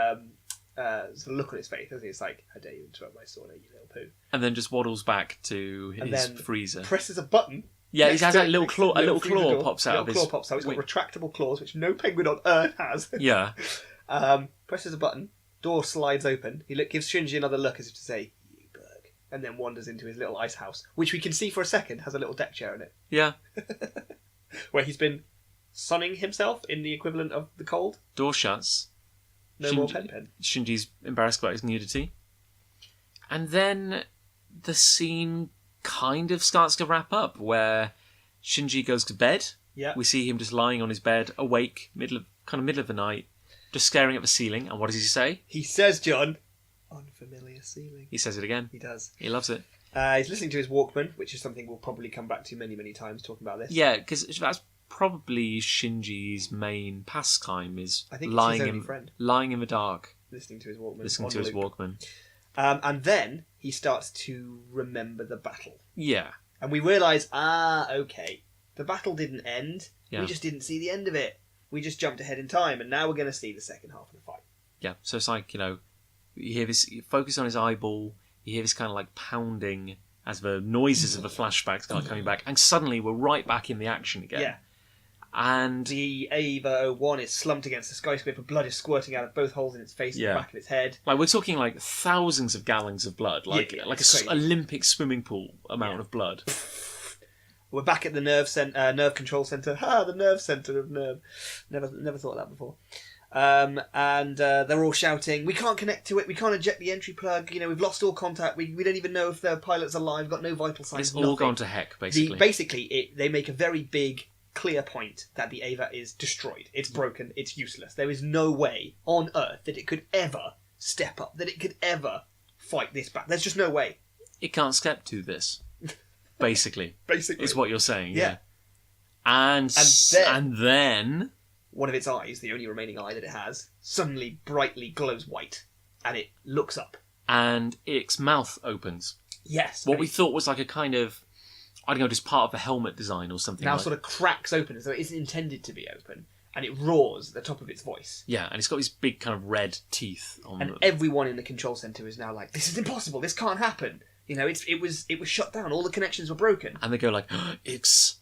of look on his face, doesn't he? It's like, "How dare you interrupt my sauna, you little poo!" And then just waddles back to And his then freezer. Presses a button. Yeah, he next has to that it, little next to claw. the A little freezer claw door. pops out of his. Little claw pops out. It's got wing. retractable claws, which no penguin on Earth has. Yeah. Presses a button. Door slides open. He gives Shinji another look as if to say, "You bug," and then wanders into his little ice house, which we can see for a second has a little deck chair in it, Yeah. where he's been sunning himself in the equivalent of the cold. Door shuts. No more Pen. Shinji's embarrassed about his nudity. And then the scene kind of starts to wrap up, where Shinji goes to bed. Yeah. We see him just lying on his bed, awake, middle of the night, just staring at the ceiling. And what does he say? He says, "John, unfamiliar ceiling." He says it again. He does. He loves it. He's listening to his Walkman, which is something we'll probably come back to many, many times talking about this. Yeah, because that's probably Shinji's main pastime, is I think it's lying his only in friend. lying in the dark, Listening to his Walkman. listening on to his loop. Walkman. And then he starts to remember the battle. Yeah. And we realise, okay, the battle didn't end. Yeah. We just didn't see the end of it. We just jumped ahead in time, and now we're going to see the second half of the fight. Yeah, so it's like, you hear this, you focus on his eyeball, you hear this kind of like pounding as the noises of the flashbacks start coming back, and suddenly we're right back in the action again. Yeah. And The Ava 01 is slumped against the skyscraper. Blood is squirting out of both holes in its face and Yeah. the back of its head. like we're talking like thousands of gallons of blood, like Yeah, like it's a crazy. Olympic swimming pool amount of blood. We're back at the nerve control centre. The nerve centre of nerve. Never thought of that before. And they're all shouting, "We can't connect to it. We can't eject the entry plug. We've lost all contact. We don't even know if the pilot's alive. We've got no vital signs. It's all nothing." gone to heck, basically. They make a very big, clear point that the Ava is destroyed. It's broken. It's useless. There is no way on Earth that it could ever step up. That it could ever fight this back. There's just no way. it can't step to this. Basically. Basically. Is what you're saying, Yeah. And then... one of its eyes, the only remaining eye that it has, suddenly brightly glows white. And it looks up. And its mouth opens. Yes. What we thought was like a kind of, I don't know, just part of the helmet design or something. Now like. sort of cracks open as though it isn't intended to be open. And it roars at the top of its voice. Yeah, and it's got these big kind of red teeth on And them. everyone in the control centre is now like, this is impossible, this can't happen. You know, it was shut down, all the connections were broken. And they go like, it's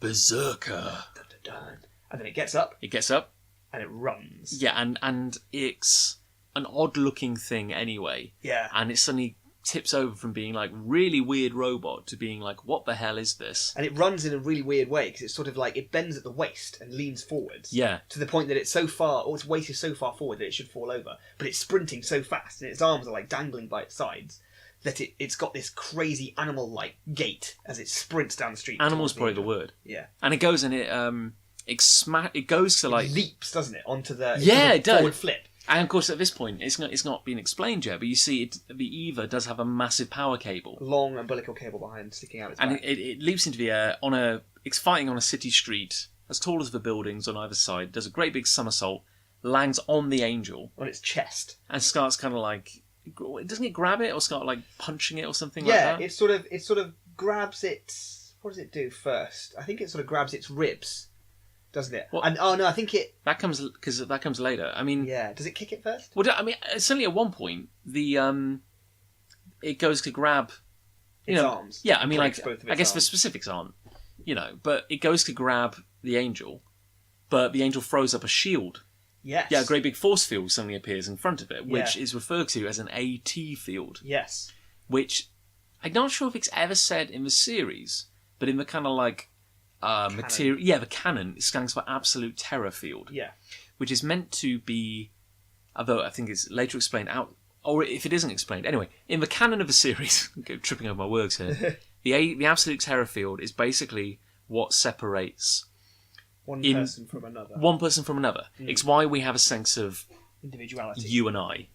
Berserker. Dun, dun, dun. And then it gets up. It gets up. And it runs. Yeah, and it's an odd-looking thing anyway. Yeah. And it suddenly tips over from being like really weird robot to being like, what the hell is this? And it runs in a really weird way because it's sort of like it bends at the waist and leans forwards. Yeah. To the point that it's so far, or its weight is so far forward that it should fall over. But it's sprinting so fast and its arms are like dangling by its sides that it's got this crazy animal-like gait as it sprints down the street. Animal's towards probably the word. Yeah. And it goes and it goes to like... It leaps, doesn't it, onto the it does. forward flip. And of course, at this point, it's not been explained yet, but you see, the Eva does have a massive power cable, Long umbilical cable behind, sticking out its and back. it leaps into the air it's fighting on a city street as tall as the buildings on either side. Does a great big somersault, lands on the angel, on its chest. and starts kind of like, doesn't it grab it or start like punching it or something Yeah, like that? it sort of grabs its... What does it do first? I think it sort of grabs its ribs, doesn't it? What? And no, I think it... That comes later. I mean, Yeah, does it kick it first? well, I mean, certainly at one point it goes to grab Its arms. Yeah, I mean, like, Breaks both of I its guess the arms. specifics aren't, but it goes to grab the angel, but the angel throws up a shield. Yes. Yeah, a great big force field suddenly appears in front of it, which Yeah. is referred to as an AT field, Yes. which I'm not sure if it's ever said in the series, but in the kind of like material, yeah, the canon, it stands for absolute terror field, Yeah. which is meant to be, although I think it's later explained out, or if it isn't explained, anyway, in the canon of the series, I'm tripping over my words here, the absolute terror field is basically what separates One person from another. one person from another. It's why we have a sense of Individuality. you and I.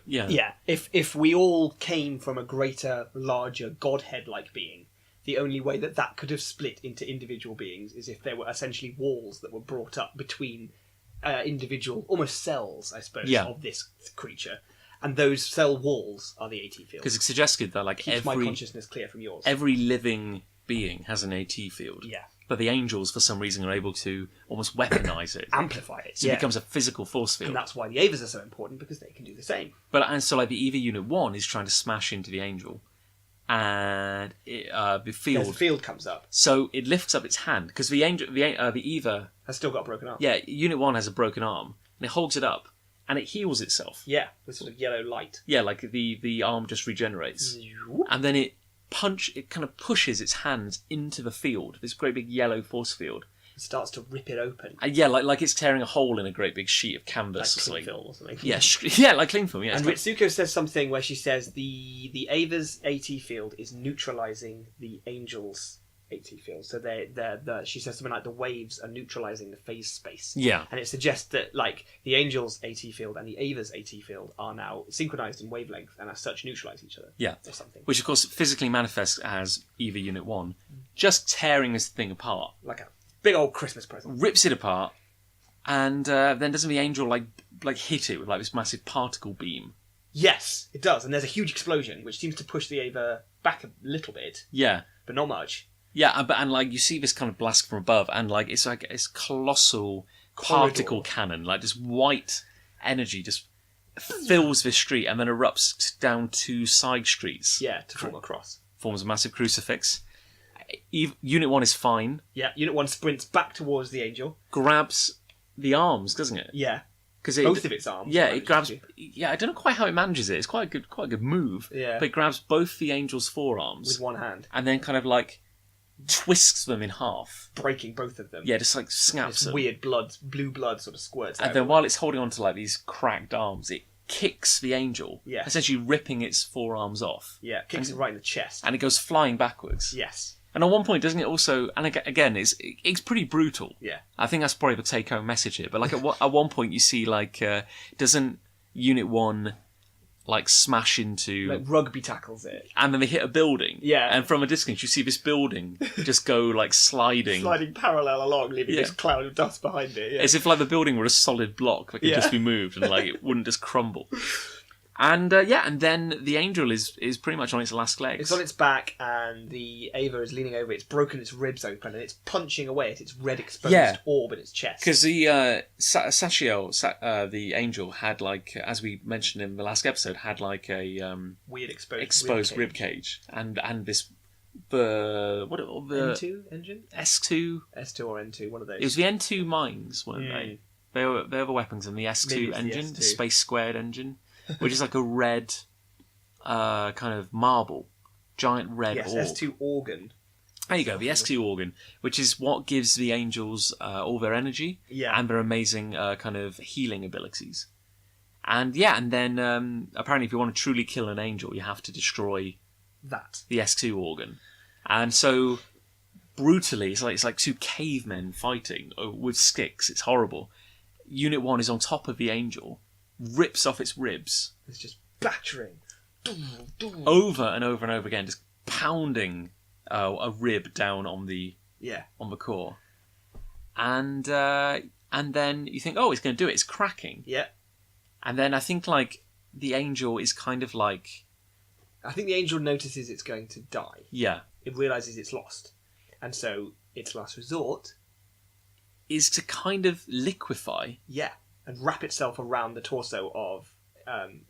Yeah. Yeah. If we all came from a greater, larger, godhead-like being, the only way that could have split into individual beings is if there were essentially walls that were brought up between individual, almost cells, I suppose, Yeah. of this creature. And those cell walls are the AT field. Because it's suggested that like Keeps my consciousness clear from yours. every living being has an AT field. Yeah. But the angels, for some reason, are able to almost weaponize it. Amplify it. So it becomes a physical force field. And that's why the Avas are so important, because they can do the same. And so like the EVA Unit 1 is trying to smash into the angel. And the field... As the field comes up, So it lifts up its hand, because the EVA... has still got a broken arm. Yeah, Unit 1 has a broken arm, and it holds it up, and it heals itself. Yeah, with sort of yellow light. Yeah, like the arm just regenerates. And then it kind of pushes its hands into the field, this great big yellow force field. It starts to rip it open. And yeah, like it's tearing a hole in a great big sheet of canvas Like or something. film or something. Yeah, yeah, like cling film. Yeah, And it's Ritsuko says something where she says the Ava's AT field is neutralizing the Angel's AT field. So she says something like the waves are neutralizing the phase space. Yeah. And it suggests that like the Angel's AT field and the Ava's AT field are now synchronized in wavelength and as such neutralize each other. Yeah. Or something. Which of course physically manifests as EVA Unit 1, just tearing this thing apart. Like a big old Christmas present. Rips it apart, and then doesn't the angel like hit it with like this massive particle beam? Yes, it does. And there's a huge explosion which seems to push the Ava back a little bit, Yeah. but not much. Yeah, and like you see this kind of blast from above, and like it's colossal particle cannon, like this white energy just fills this street and then erupts down two side streets. Yeah, to form a cross. Forms a massive crucifix. Unit 1 is fine. Yeah, Unit 1 sprints back towards the Angel. Grabs the arms, doesn't it? Yeah. Because Both of its arms. Yeah, it grabs. to. Yeah, I don't know quite how it manages it. It's quite a good move. Yeah. But it grabs both the angel's forearms With one hand. and then kind of like twists them in half. Breaking both of them. Yeah, just like snaps This them. weird blue blood sort of squirts out. And then while it's holding on to like these cracked arms, it kicks the angel, Yeah. essentially ripping its forearms off, Yeah, kicks it right in the chest. and it goes flying backwards. Yes. And at one point, doesn't it also? And again, it's pretty brutal. Yeah. I think that's probably the take-home message here. But like at one point, you see like doesn't Unit 1 like smash into, Like rugby tackles it. and then they hit a building. Yeah. And from a distance, you see this building just go like sliding. Sliding parallel along, leaving Yeah. this cloud of dust behind it. Yeah. As if like the building were a solid block that could Yeah. just be moved and like it wouldn't just crumble. And and then the angel is pretty much on its last legs. It's on its back, and the Ava is leaning over. It's broken its ribs open, and it's punching away at its red exposed Yeah. orb in its chest. Because the Sachiel, the angel, had like, as we mentioned in the last episode, had like a Weird exposed rib cage, and this the N2 engine, S2 S2 or N2, one of those. It was the N2 mines, weren't they? They were the weapons, and the Maybe S2 it's the engine, S2. the Space Squared engine, which is like a red kind of marble, giant red Yes, orb. S2 organ. There you go, the S2 organ, which is what gives the angels all their energy Yeah. and their amazing kind of healing abilities. And then apparently if you want to truly kill an angel, you have to destroy That. the S2 organ. And so brutally, it's like two cavemen fighting with sticks. It's horrible. Unit 1 is on top of the angel, rips off its ribs It's just battering. over and over and over again, just pounding a rib down on the Yeah. core. And then you think, oh, it's going to do it. It's cracking. Yeah. And then I think like the angel is kind of like, I think the angel notices it's going to die. yeah, It realises it's lost. And so its last resort, is to kind of liquefy. yeah, and wrap itself around the torso of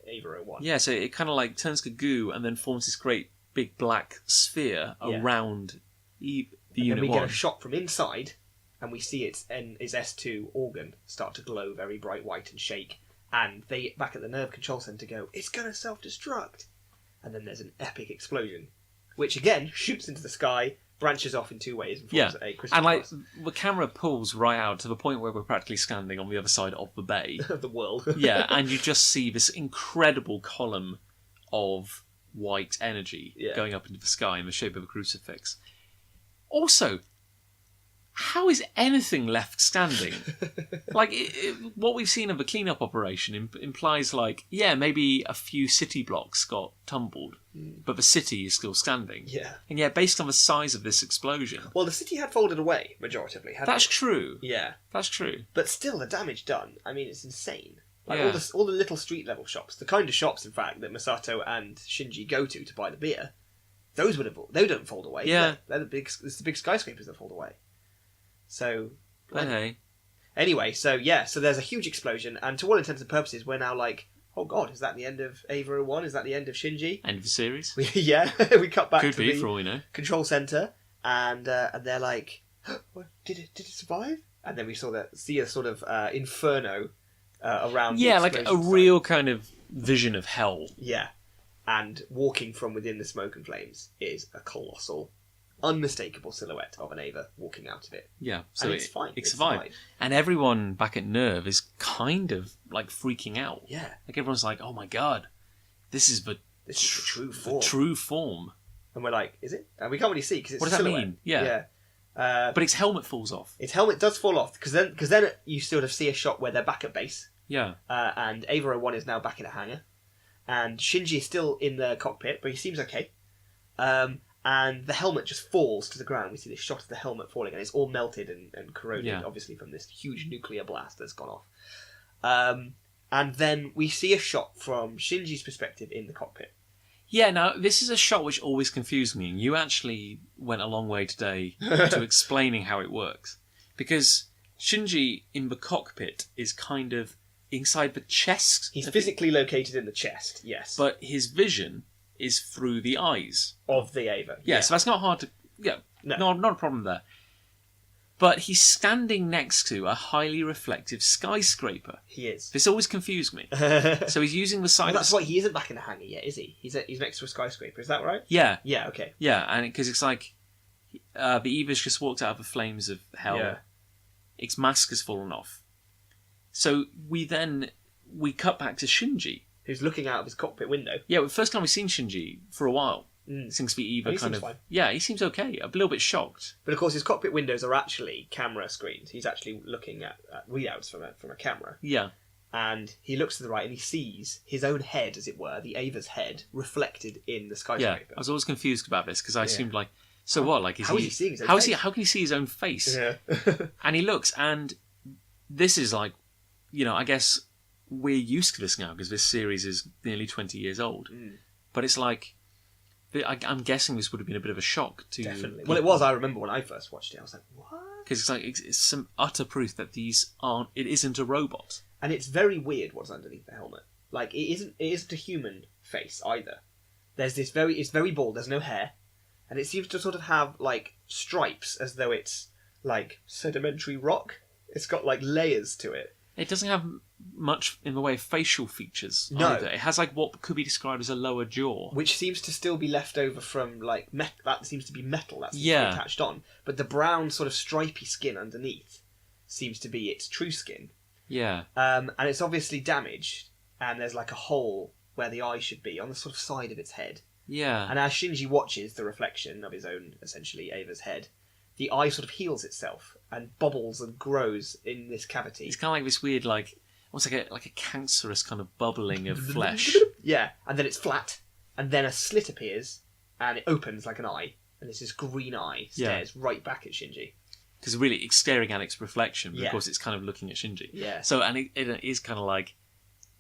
Ava 01. Yeah, so it kind of like turns to goo and then forms this great big black sphere Yeah. around the And unit then we 1. get a shot from inside, and we see its S2 organ start to glow very bright white and shake. And they, back at the nerve control centre, go, it's going to self-destruct. And then there's an epic explosion, which again shoots into the sky, branches off in two ways, and forms a crystal And like cross the camera pulls right out to the point where we're practically standing on the other side of the bay. of the world. Yeah, and you just see this incredible column of white energy going up into the sky in the shape of a crucifix. Also, how is anything left standing? Like, what we've seen of the cleanup operation implies, like, yeah, maybe a few city blocks got tumbled, but the city is still standing. Yeah. And yeah, based on the size of this explosion. Well, the city had folded away, majoritively. Hadn't That's it? true. Yeah. That's true. But still, the damage done, I mean, it's insane. Like Yeah. all the little street level shops, the kind of shops, in fact, that Masato and Shinji go to buy the beer, they don't fold away. Yeah. It's the big skyscrapers that fold away. So, Okay. anyway, so there's a huge explosion, and to all intents and purposes, we're now like, oh god, is that the end of Ava 01? Is that the end of Shinji? End of the series. We cut back Could to be, the for all we know. control center, and they're like, what, did it survive? And then we see a sort of inferno around. Yeah, the like a explosion site. real kind of vision of hell. Yeah, and walking from within the smoke and flames is a colossal, unmistakable silhouette of an Ava walking out of it. Yeah, so And it's fine. It It's survived. fine. And everyone back at Nerve is kind of like freaking out. Yeah, Like everyone's like, "Oh my god, this is the this is the true form." true form." And we're like, is it? And we can't really see because it's What a does that silhouette. mean? Yeah. Yeah. But its helmet falls off. Its helmet does fall off because then you sort of see a shot where they're back at base. Yeah, And Ava 01 is now back in a hangar. And Shinji is still in the cockpit, but he seems okay. And the helmet just falls to the ground. We see this shot of the helmet falling, and it's all melted and corroded, Yeah. obviously, from this huge nuclear blast that's gone off. And then we see a shot from Shinji's perspective in the cockpit. yeah. Now this is a shot which always confused me, and you actually went a long way today to explaining how it works, because Shinji in the cockpit is kind of inside the chest. He's physically located in the chest, yes, but his vision is through the eyes. of the Ava. Yeah, so that's not hard to... Yeah, No. not a problem there. But he's standing next to a highly reflective skyscraper. He is. This always confused me. So he's using the side Well, of... that's why he isn't back in the hangar yet, is he? He's next to a skyscraper, is that right? Yeah, Yeah, okay. yeah, and because it's like... the Eva's just walked out of the flames of hell. Yeah. Its mask has fallen off. So we cut back to Shinji. Who's looking out of his cockpit window. Yeah, the first time we've seen Shinji for a while. Since the Eva Oh, he kind seems of... fine. Yeah, he seems okay. A little bit shocked. But of course, his cockpit windows are actually camera screens. He's actually looking at readouts from a camera. Yeah. and he looks to the right and he sees his own head, as it were, the Ava's head, reflected in the Yeah, skyscraper. I was always confused about this because I assumed like, so what? Like, How is he seeing his own how face? is he? How can he see his own face? Yeah. And he looks, and this is like, I guess we're used to this now because this series is nearly 20 years old. But it's like, I'm guessing this would have been a bit of a shock to. Definitely. Well, it was. I remember when I first watched it, I was like, what? Because it's like it's some utter proof that it isn't a robot. And it's very weird what's underneath the helmet. Like, it isn't a human face either. There's this it's very bald, there's no hair, and it seems to sort of have, like, stripes as though it's, like, sedimentary rock. It's got, like, layers to it. It doesn't have much in the way of facial features either. It has, like, what could be described as a lower jaw. Which seems to still be left over from, like, that seems to be metal, that seems to be Yeah. attached on. But the brown sort of stripy skin underneath seems to be its true skin. Yeah. And it's obviously damaged, and there's, like, a hole where the eye should be, on the sort of side of its head. Yeah. And as Shinji watches the reflection of his own, essentially, Ava's head, the eye sort of heals itself and bubbles and grows in this cavity. It's kind of like this weird, like, almost like a cancerous kind of bubbling of flesh. Yeah, and then it's flat, and then a slit appears, and it opens like an eye, and it's this green eye stares right back at Shinji. Because really, it's staring at its reflection, but Yeah. of course it's kind of looking at Shinji. Yeah. So, and it is kind of like,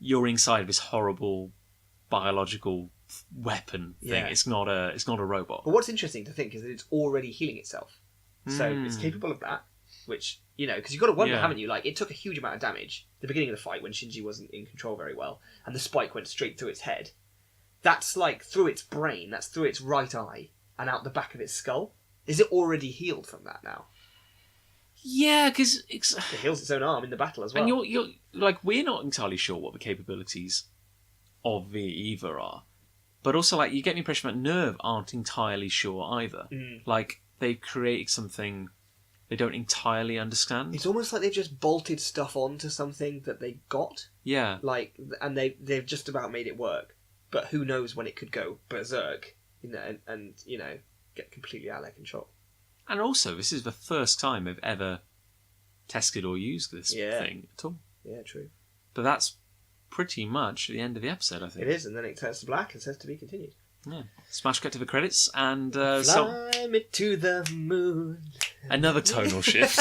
you're inside this horrible biological weapon thing. Yeah. It's not a robot. But what's interesting to think is that it's already healing itself. So Hmm. it's capable of that, which, because you've got to wonder, Yeah. haven't you? Like, it took a huge amount of damage at the beginning of the fight when Shinji wasn't in control very well, and the spike went straight through its head. That's, like, through its brain, that's through its right eye, and out the back of its skull. Is it already healed from that now? Yeah, because It heals its own arm in the battle as well. and you're like, we're not entirely sure what the capabilities of the Eva are, but also, like, you get the impression that Nerve aren't entirely sure either. Like, they've created something they don't entirely understand. It's almost like they've just bolted stuff onto something that they got, Yeah. like, and they've just about made it work. But who knows when it could go berserk, and get completely out of their control. And also, this is the first time they've ever tested or used this thing at all. Yeah, true. But that's pretty much the end of the episode, I think. It is, and then it turns to black and says to be continued. Yeah. Smash cut to the credits, and Fly me to the moon. another tonal shift.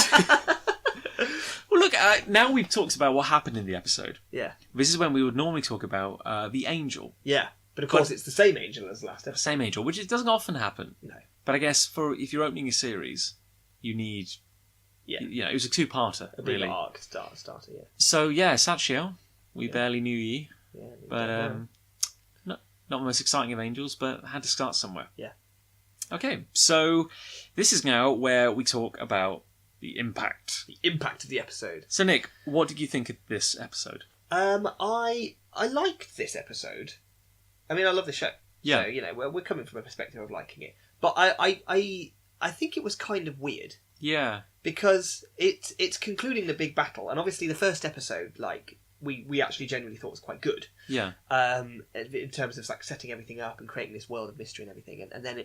Well, look, now we've talked about what happened in the episode. Yeah. This is when we would normally talk about the angel. Yeah. But of course, it's the same angel as the last episode. Same angel, which it doesn't often happen. No. But I guess if you're opening a series, you need... Yeah. It was a two-parter, A big really. arc starter, yeah. So, yeah, Sachiel, we barely knew ye. Yeah. But not the most exciting of angels, but had to start somewhere. Yeah. Okay, so this is now where we talk about the impact. The impact of the episode. So, Nick, what did you think of this episode? I liked this episode. I mean, I love the show. Yeah. So, we're coming from a perspective of liking it. But I think it was kind of weird. Yeah. Because it's concluding the big battle, and obviously the first episode, like, we actually genuinely thought was quite good. Yeah. In terms of, like, setting everything up and creating this world of mystery and everything, and then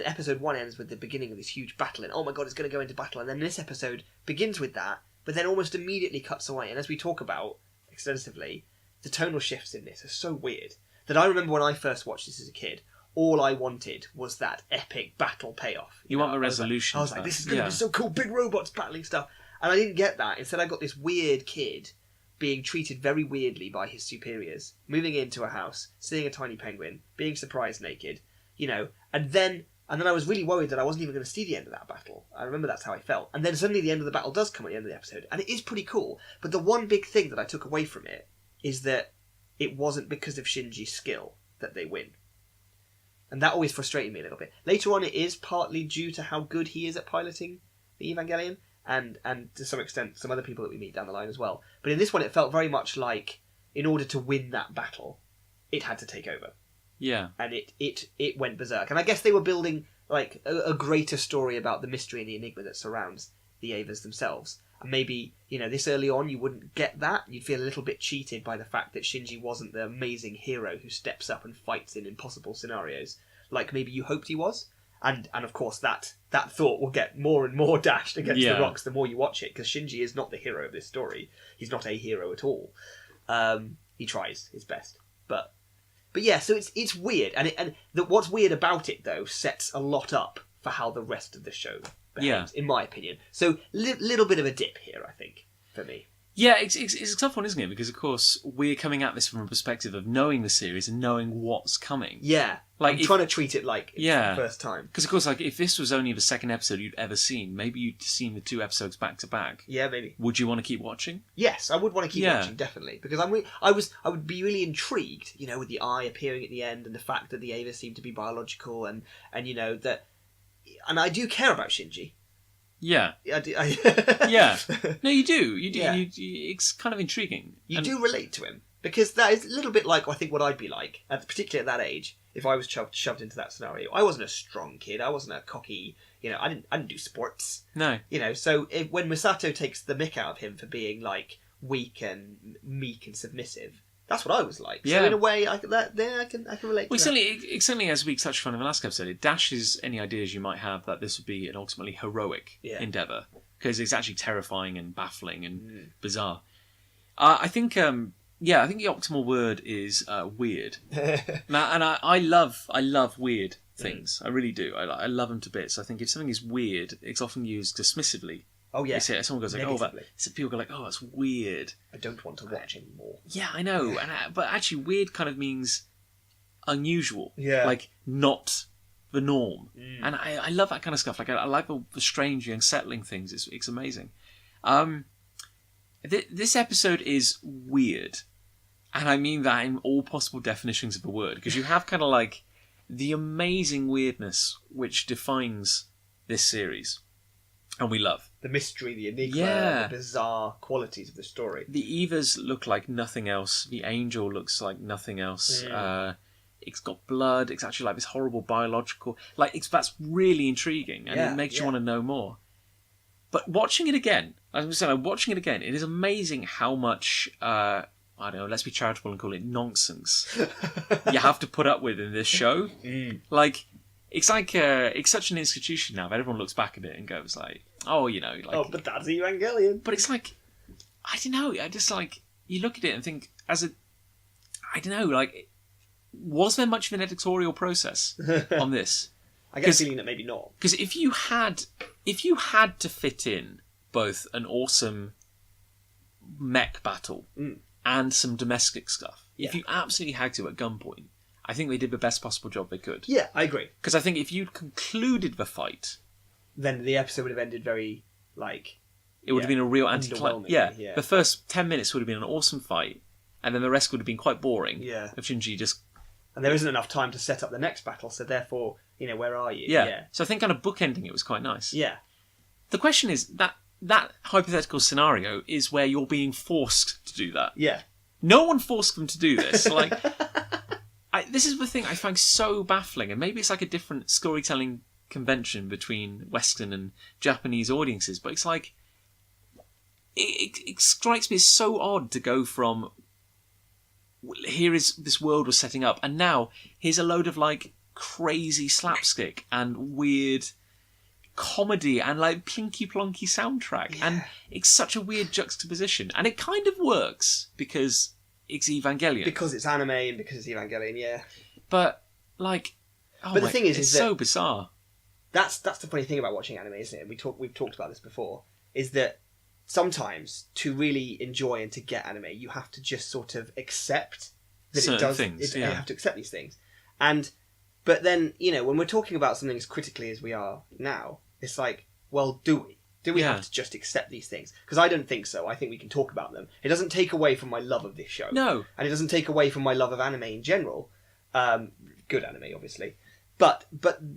episode 1 ends with the beginning of this huge battle, and oh my god, it's going to go into battle, and then this episode begins with that, but then almost immediately cuts away. And as we talk about extensively, the tonal shifts in this are so weird that I remember when I first watched this as a kid, all I wanted was that epic battle payoff. You want the resolution. I was like, this is going to be so cool, big robots battling stuff. And I didn't get that. Instead, I got this weird kid being treated very weirdly by his superiors, moving into a house, seeing a tiny penguin, being surprised naked, and then I was really worried that I wasn't even going to see the end of that battle. I remember that's how I felt. And then suddenly the end of the battle does come at the end of the episode, and it is pretty cool. But the one big thing that I took away from it is that it wasn't because of Shinji's skill that they win. And that always frustrated me a little bit. Later on, it is partly due to how good he is at piloting the Evangelion, and to some extent, some other people that we meet down the line as well. But in this one, it felt very much like, in order to win that battle, it had to take over. Yeah. And it went berserk. And I guess they were building, like, a greater story about the mystery and the enigma that surrounds the Avas themselves. And maybe, this early on, you wouldn't get that. You'd feel a little bit cheated by the fact that Shinji wasn't the amazing hero who steps up and fights in impossible scenarios, like maybe you hoped he was. And of course, that thought will get more and more dashed against the rocks the more you watch it, because Shinji is not the hero of this story. He's not a hero at all. He tries his best, but yeah. So it's weird, and what's weird about it though sets a lot up for how the rest of the show behaves, in my opinion. So little bit of a dip here, I think, for me. Yeah, it's a tough one, isn't it? Because, of course, we're coming at this from a perspective of knowing the series and knowing what's coming. Yeah. Like, I'm trying to treat it like it's the first time. Because, of course, like if this was only the second episode you'd ever seen, maybe you'd seen the 2 episodes back to back. Yeah, maybe. Would you want to keep watching? Yes, I would want to keep watching, definitely. Because I would be really intrigued, with the eye appearing at the end and the fact that the Ava seemed to be biological and that... And I do care about Shinji. Yeah. I Yeah. No, you do. You do. Yeah. It's kind of intriguing. You do relate to him. Because that is a little bit like, I think, what I'd be like, particularly at that age, if I was shoved into that scenario. I wasn't a strong kid. I wasn't a cocky... I didn't do sports. No. So when Misato takes the mick out of him for being, like, weak and meek and submissive... That's what I was like. Yeah. So in a way, I can relate to that. It certainly, as we touched on in the last episode, it dashes any ideas you might have that this would be an ultimately heroic endeavour. Because it's actually terrifying and baffling and bizarre. I think the optimal word is weird. Now, and I love weird things. I really do. I love them to bits. I think if something is weird, it's often used dismissively. Oh yeah. Someone goes like, people go like, oh, that's weird. I don't want to watch anymore. Yeah, I know. But actually, weird kind of means unusual. Yeah. Like not the norm. And I love that kind of stuff. Like I like the strange, unsettling things. It's amazing. This episode is weird, and I mean that in all possible definitions of the word, because you have kind of like the amazing weirdness which defines this series, and we love. The mystery, the enigma, the bizarre qualities of the story. The Evas look like nothing else. The Angel looks like nothing else. It's got blood. It's actually like this horrible biological... that's really intriguing, and it makes you want to know more. But watching it again, as we said, it is amazing how much, I don't know, let's be charitable and call it nonsense, you have to put up with in this show. It's such an institution now that everyone looks back at it and goes like, oh, but that's Evangelion. But it's like, I don't know, I just like, you look at it and think, was there much of an editorial process on this? I get a feeling that maybe not. Because if you had to fit in both an awesome mech battle and some domestic stuff, if you absolutely had to at gunpoint, I think they did the best possible job they could. Yeah, I agree. Because I think if you'd concluded the fight... Then the episode would have ended very, it would have been a real anticlimax. Yeah. The first 10 minutes would have been an awesome fight, and then the rest would have been quite boring. Yeah. Of Shinji just... And there isn't enough time to set up the next battle, so therefore, where are you? Yeah. So I think kind of bookending it was quite nice. Yeah. The question is, that hypothetical scenario is where you're being forced to do that. Yeah. No one forced them to do this. This is the thing I find so baffling, and maybe it's like a different storytelling convention between Western and Japanese audiences, but it's like it strikes me as so odd to go from here is this world was setting up, and now here's a load of crazy slapstick and weird comedy and plinky plonky soundtrack, and it's such a weird juxtaposition, and it kind of works because it's Evangelion, because it's anime and because it's Evangelion, but but the thing is it's that so bizarre. That's the funny thing about watching anime, isn't it? We've talked about this before, is that sometimes to really enjoy and to get anime, you have to just sort of accept that certain it does things. You have to accept these things, but then when we're talking about something as critically as we are now, it's like, well, do we have to just accept these things? Because I don't think so. I think we can talk about them. It doesn't take away from my love of this show. No, and it doesn't take away from my love of anime in general. Good anime, obviously. But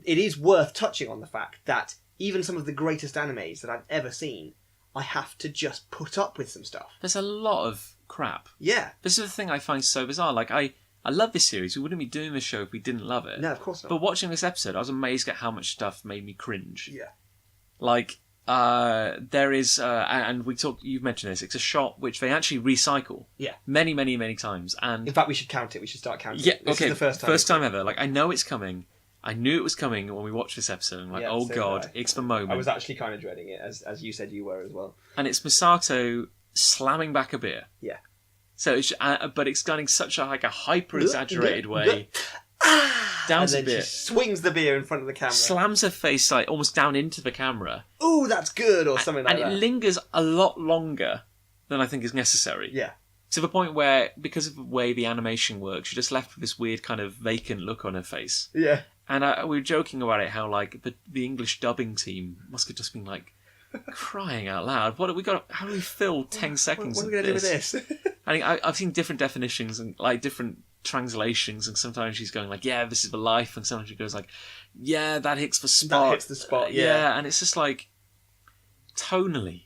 it is worth touching on the fact that even some of the greatest animes that I've ever seen, I have to just put up with some stuff. There's a lot of crap. Yeah. This is the thing I find so bizarre. I love this series. We wouldn't be doing this show if we didn't love it. No, of course not. But watching this episode, I was amazed at how much stuff made me cringe. Yeah. There is, and you've mentioned this, it's a shot which they actually recycle. Yeah. Many, many, many times. And in fact, we should count it. We should start counting. Yeah, This is the first time ever. I know it's coming. I knew it was coming when we watched this episode. I'm oh god, it's the moment. I was actually kind of dreading it, as you said you were as well. And it's Misato slamming back a beer. Yeah. So, but it's done in such a hyper exaggerated way. Downs and then a bit, she swings the beer in front of the camera. slams her face like almost down into the camera. Ooh, that's good, or something like that. And it lingers a lot longer than I think is necessary. Yeah. To the point where, because of the way the animation works, you're just left with this weird kind of vacant look on her face. Yeah. And we were joking about it, how like the English dubbing team must have just been like crying out loud. What have we got? How do we fill 10 seconds? What are we going to do with this? I think I've seen different definitions and like different translations, and sometimes she's going like, "Yeah, this is the life," and sometimes she goes like, "Yeah, that hits the spot." That hits the spot. Yeah. And it's just like tonally.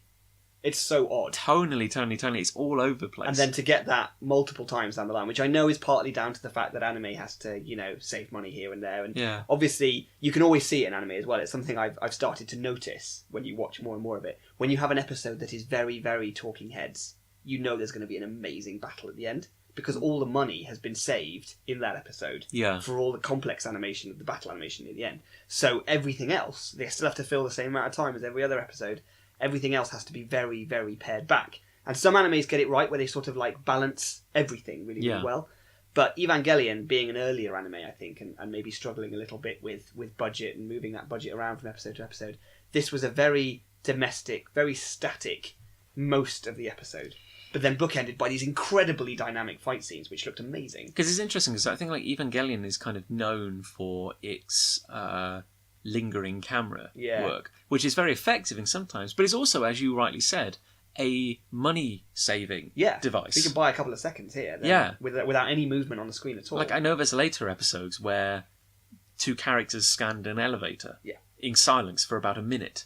It's so odd. Tonally, it's all over the place. And then to get that multiple times down the line, which I know is partly down to the fact that anime has to, save money here and there. And obviously, you can always see it in anime as well. It's something I've started to notice when you watch more and more of it. When you have an episode that is very, very talking heads, you know there's going to be an amazing battle at the end. Because all the money has been saved in that episode for all the complex animation of the battle animation at the end. So everything else, they still have to fill the same amount of time as every other episode. Everything else has to be very, very pared back. And some animes get it right where they sort of like balance everything really, really well. But Evangelion, being an earlier anime, I think, and maybe struggling a little bit with budget and moving that budget around from episode to episode, this was a very domestic, very static most of the episode. But then bookended by these incredibly dynamic fight scenes, which looked amazing. Because it's interesting, because I think like Evangelion is kind of known for its lingering camera work, which is very effective in sometimes, but it's also, as you rightly said, a money-saving device. You can buy a couple of seconds here, without any movement on the screen at all. Like, I know there's later episodes where two characters scanned an elevator in silence for about a minute.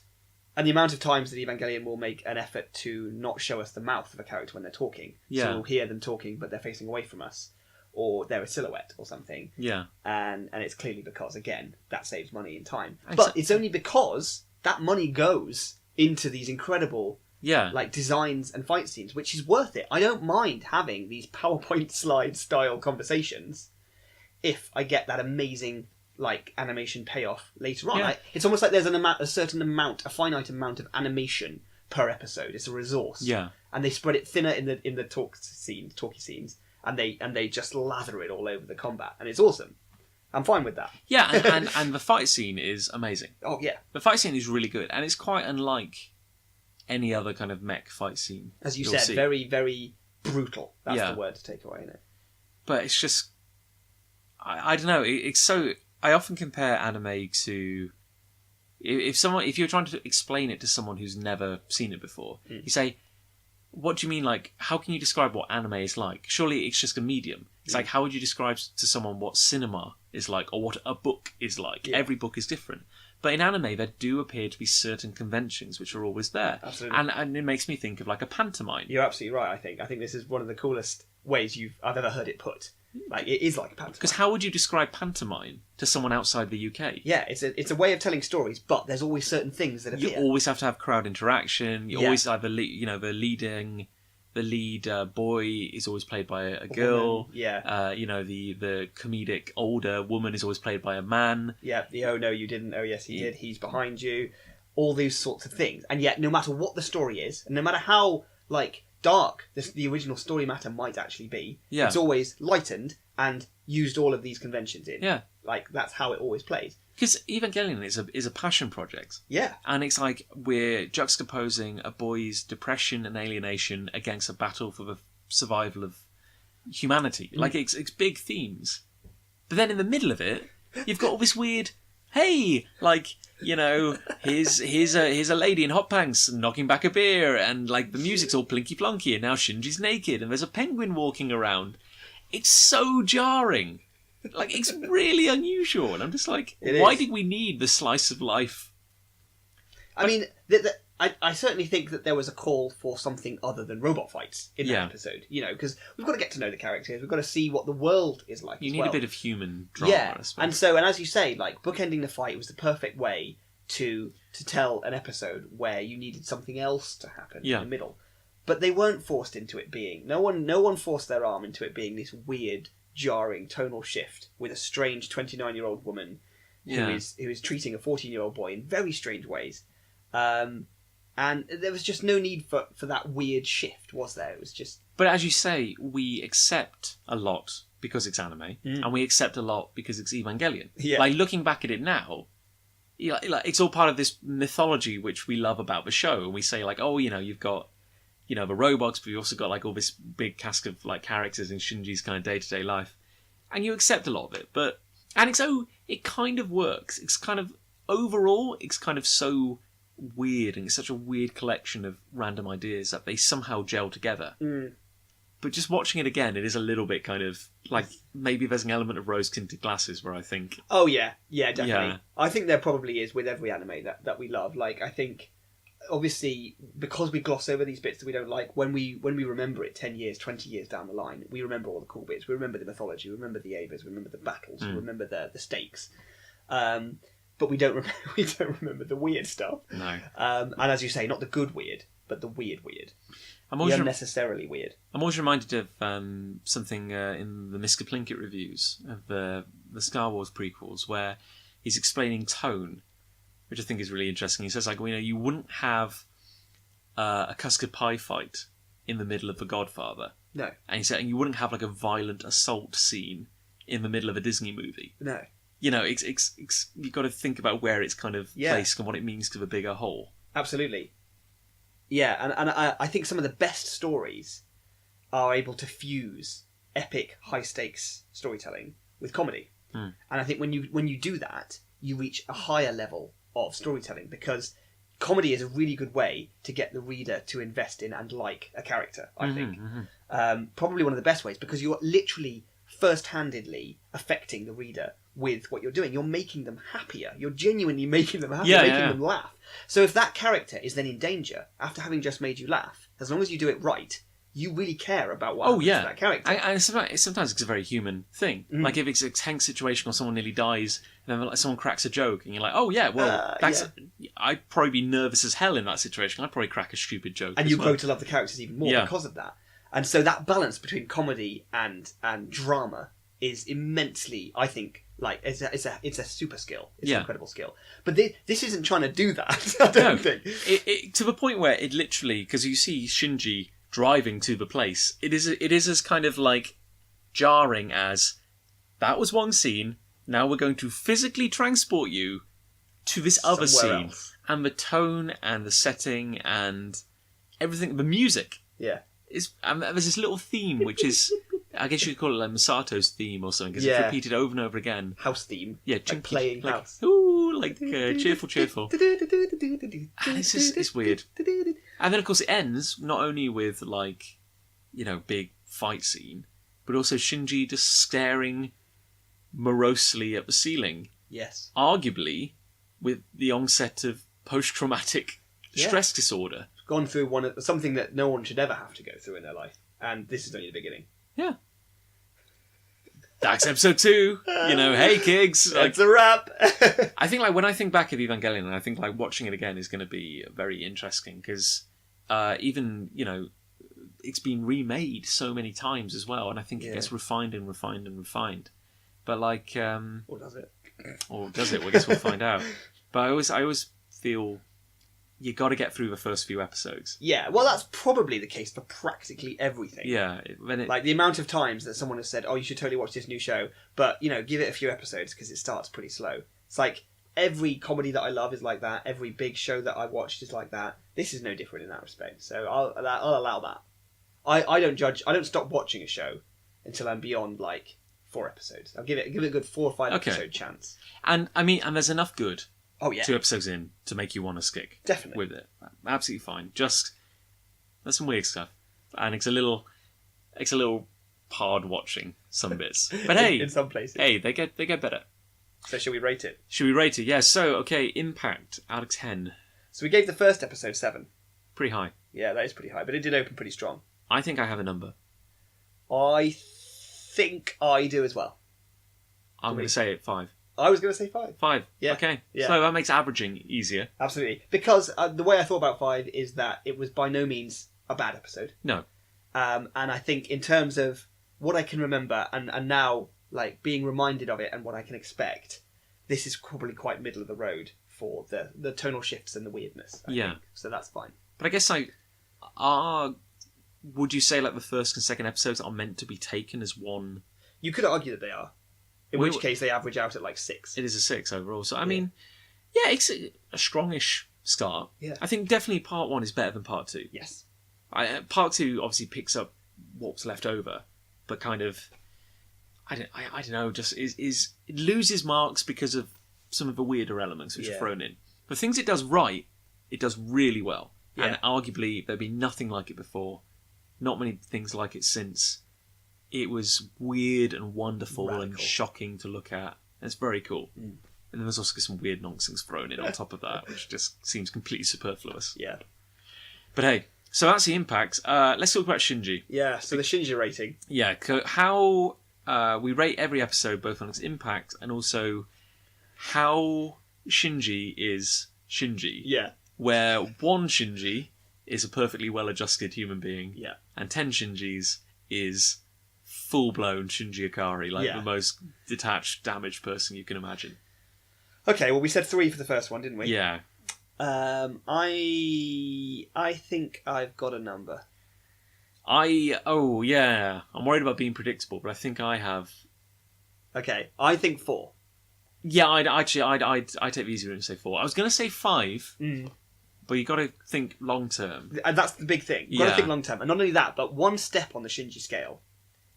And the amount of times that Evangelion will make an effort to not show us the mouth of a character when they're talking. So we'll hear them talking, but they're facing away from us. Or they're a silhouette or something. Yeah. And it's clearly because, again, that saves money and time. But it's only because that money goes into these incredible like designs and fight scenes, which is worth it. I don't mind having these PowerPoint slide style conversations if I get that amazing like animation payoff later on. It's almost like there's a finite amount of animation per episode. It's a resource. Yeah. And they spread it thinner in the talky scenes. And they just lather it all over the combat, and it's awesome. I'm fine with that. Yeah, and the fight scene is amazing. Oh yeah, the fight scene is really good, and it's quite unlike any other kind of mech fight scene. As you said, very, very brutal. That's the word to take away, isn't it? But it's just, I don't know. It's so. I often compare anime to if you're trying to explain it to someone who's never seen it before, you say, what do you mean, like, how can you describe what anime is like? Surely it's just a medium. It's like, how would you describe to someone what cinema is like, or what a book is like? Yeah. Every book is different. But in anime, there do appear to be certain conventions which are always there. Absolutely. And it makes me think of, like, a pantomime. You're absolutely right, I think. I think this is one of the coolest ways I've ever heard it put. Like, it is like a pantomime. Because how would you describe pantomime to someone outside the UK? Yeah, it's a way of telling stories, but there's always certain things that appear. You always have to have crowd interaction. You always have the lead boy is always played by a girl. Yeah. The comedic older woman is always played by a man. Yeah. The oh no you didn't, oh yes he did, he's behind you. All these sorts of things. And yet no matter what the story is, and no matter how like dark the original story matter might actually be, it's always lightened and used all of these conventions in. Yeah. Like that's how it always plays. Because Evangelion is a passion project. Yeah. And it's like we're juxtaposing a boy's depression and alienation against a battle for the survival of humanity. Like, it's big themes. But then in the middle of it, you've got all this weird, hey, like, here's a lady in hot pants knocking back a beer, and, like, the music's all plinky-plonky, and now Shinji's naked, and there's a penguin walking around. It's so jarring. Like, it's really unusual, and I'm just like, why did we need the slice of life? I mean, I certainly think that there was a call for something other than robot fights in that episode, because we've got to get to know the characters, we've got to see what the world is like. You need a bit of human drama, I suppose. And as you say, like, bookending the fight was the perfect way to tell an episode where you needed something else to happen in the middle. But they weren't forced into it being, no one forced their arm into it being this weird, jarring tonal shift with a strange 29-year-old woman who is treating a 14-year-old boy in very strange ways. And there was just no need for that weird shift, was there? It was just But as you say, we accept a lot because it's anime, and we accept a lot because it's Evangelion. Yeah. Like, looking back at it now, it's all part of this mythology which we love about the show. And we say, like, oh, you've got, the robots, but you've also got, like, all this big cast of, like, characters in Shinji's kind of day-to-day life. And you accept a lot of it. It kind of works. It's kind of, overall, it's kind of so weird, and it's such a weird collection of random ideas that they somehow gel together. But just watching it again, it is a little bit kind of like, maybe there's an element of rose-tinted glasses where I think... Oh, yeah, definitely. Yeah. I think there probably is with every anime that we love. Like, I think, obviously, because we gloss over these bits that we don't like, when we remember it 10 years, 20 years down the line, we remember all the cool bits. We remember the mythology, we remember the Avas, we remember the battles, we remember the stakes. But we don't remember the weird stuff. No. And as you say, not the good weird, but the weird. The unnecessarily weird. I'm always reminded of something in the Mr. Plinkett reviews of the Star Wars prequels, where he's explaining tone, which I think is really interesting. He says, like, you wouldn't have a custard pie fight in the middle of The Godfather. No. And he said, and you wouldn't have, like, a violent assault scene in the middle of a Disney movie. No. It's you've got to think about where it's kind of placed and what it means to the bigger whole. Absolutely. Yeah, and I think some of the best stories are able to fuse epic, high-stakes storytelling with comedy. And I think when you do that, you reach a higher level of storytelling, because comedy is a really good way to get the reader to invest in and like a character, I think. Probably one of the best ways, because you're literally first-handedly affecting the reader with what you're doing. You're making them happier. You're genuinely making them happier, making them laugh. So if that character is then in danger, after having just made you laugh, as long as you do it right, you really care about what happens to that character. And sometimes it's a very human thing. Like, if it's a tense situation or someone nearly dies, and then someone cracks a joke, and you're like, oh yeah, well, I'd probably be nervous as hell in that situation. I'd probably crack a stupid joke. And you grow to love the characters even more because of that. And so that balance between comedy and drama is immensely, I think, like, it's a super skill. It's an incredible skill. But this isn't trying to do that, I don't think. To the point where it literally, because you see Shinji driving to the place, it is as kind of like jarring as, that was one scene, now we're going to physically transport you to this other scene. Else. And the tone and the setting and everything, the music. Yeah. There's this little theme which is, I guess you could call it like Masato's theme or something, because it's repeated over and over again. House theme. Yeah, like playing house. Ooh, like cheerful. And it's weird. And then, of course, it ends not only with, like, big fight scene, but also Shinji just staring morosely at the ceiling. Yes. Arguably with the onset of post-traumatic stress disorder. Gone through something that no one should ever have to go through in their life. And this is only the beginning. Yeah. That's episode 2. Hey kids. That's a wrap. I think, like, when I think back of Evangelion, I think, like, watching it again is going to be very interesting, because even, it's been remade so many times as well, and I think it gets refined and refined and refined. But, like... or does it? Or does it? Well, I guess we'll find out. But I always feel... you got to get through the first few episodes. Yeah, well, that's probably the case for practically everything. Yeah. Like, the amount of times that someone has said, oh, you should totally watch this new show, but, give it a few episodes because it starts pretty slow. It's like, every comedy that I love is like that. Every big show that I watched is like that. This is no different in that respect. So I'll allow that. I don't judge. I don't stop watching a show until I'm beyond, like, 4 episodes. I'll give it a good 4 or 5 episode chance. And, and there's enough good... 2 episodes in to make you want to stick with it. Absolutely fine. Just there's some weird stuff, and it's a little hard watching some bits. But hey, in some places, they get better. So should we rate it? Should we rate it? Yeah. So okay, impact out of 10. So we gave the first episode 7. Pretty high. Yeah, that is pretty high, but it did open pretty strong. I think I have a number. I think I do as well. I'm going to say it 5. I was going to say 5. 5. Yeah. Okay. Yeah. So that makes averaging easier. Absolutely. Because the way I thought about 5 is that it was by no means a bad episode. No. And I think in terms of what I can remember and now, like, being reminded of it and what I can expect, this is probably quite middle of the road for the tonal shifts and the weirdness. I think. So that's fine. But I guess our would you say like the first and second episodes are meant to be taken as one? You could argue that they are. In which case they average out at like 6. It is a 6 overall. So I mean, yeah, it's a strongish start. Yeah. I think definitely part 1 is better than part 2. Yes. Part 2 obviously picks up what's left over, but kind of, I don't know, just is it loses marks because of some of the weirder elements which are thrown in. The things it does right, it does really well. Yeah. And arguably there'd be nothing like it before. Not many things like it since. It was weird and wonderful and shocking to look at. It's very cool. And then there's also some weird nonsense thrown in on top of that, which just seems completely superfluous. Yeah. But hey, so that's the impact. Let's talk about Shinji. Yeah, so the Shinji rating. Yeah, how we rate every episode both on its impact and also how Shinji is Shinji. Yeah. Where 1 Shinji is a perfectly well-adjusted human being. Yeah. And 10 Shinjis is full-blown Shinji Ikari, like the most detached, damaged person you can imagine. Okay, well we said 3 for the first one, didn't we? Yeah. I think I've got a number. I'm worried about being predictable, but I think I have. Okay, I think 4. Yeah, I'd take the easy route and say 4. I was going to say 5, but you got to think long term. And that's the big thing. You've got to think long term, and not only that, but 1 step on the Shinji scale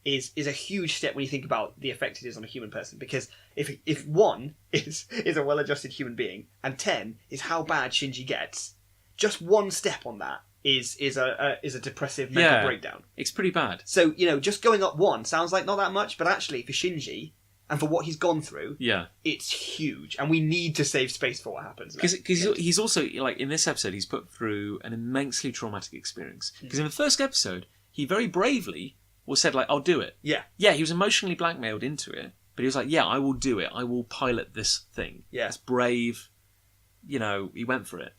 is a huge step when you think about the effect it is on a human person. Because if 1 is a well-adjusted human being, and 10 is how bad Shinji gets, just 1 step on that is a depressive mental breakdown. It's pretty bad. So just going up 1 sounds like not that much, but actually for Shinji and for what he's gone through, it's huge, and we need to save space for what happens. Because he's also, like, in this episode, he's put through an immensely traumatic experience. Because in the first episode, he very bravely said, like, I'll do it. Yeah. Yeah, he was emotionally blackmailed into it, but he was like, yeah, I will do it. I will pilot this thing. Yeah. It's brave. He went for it.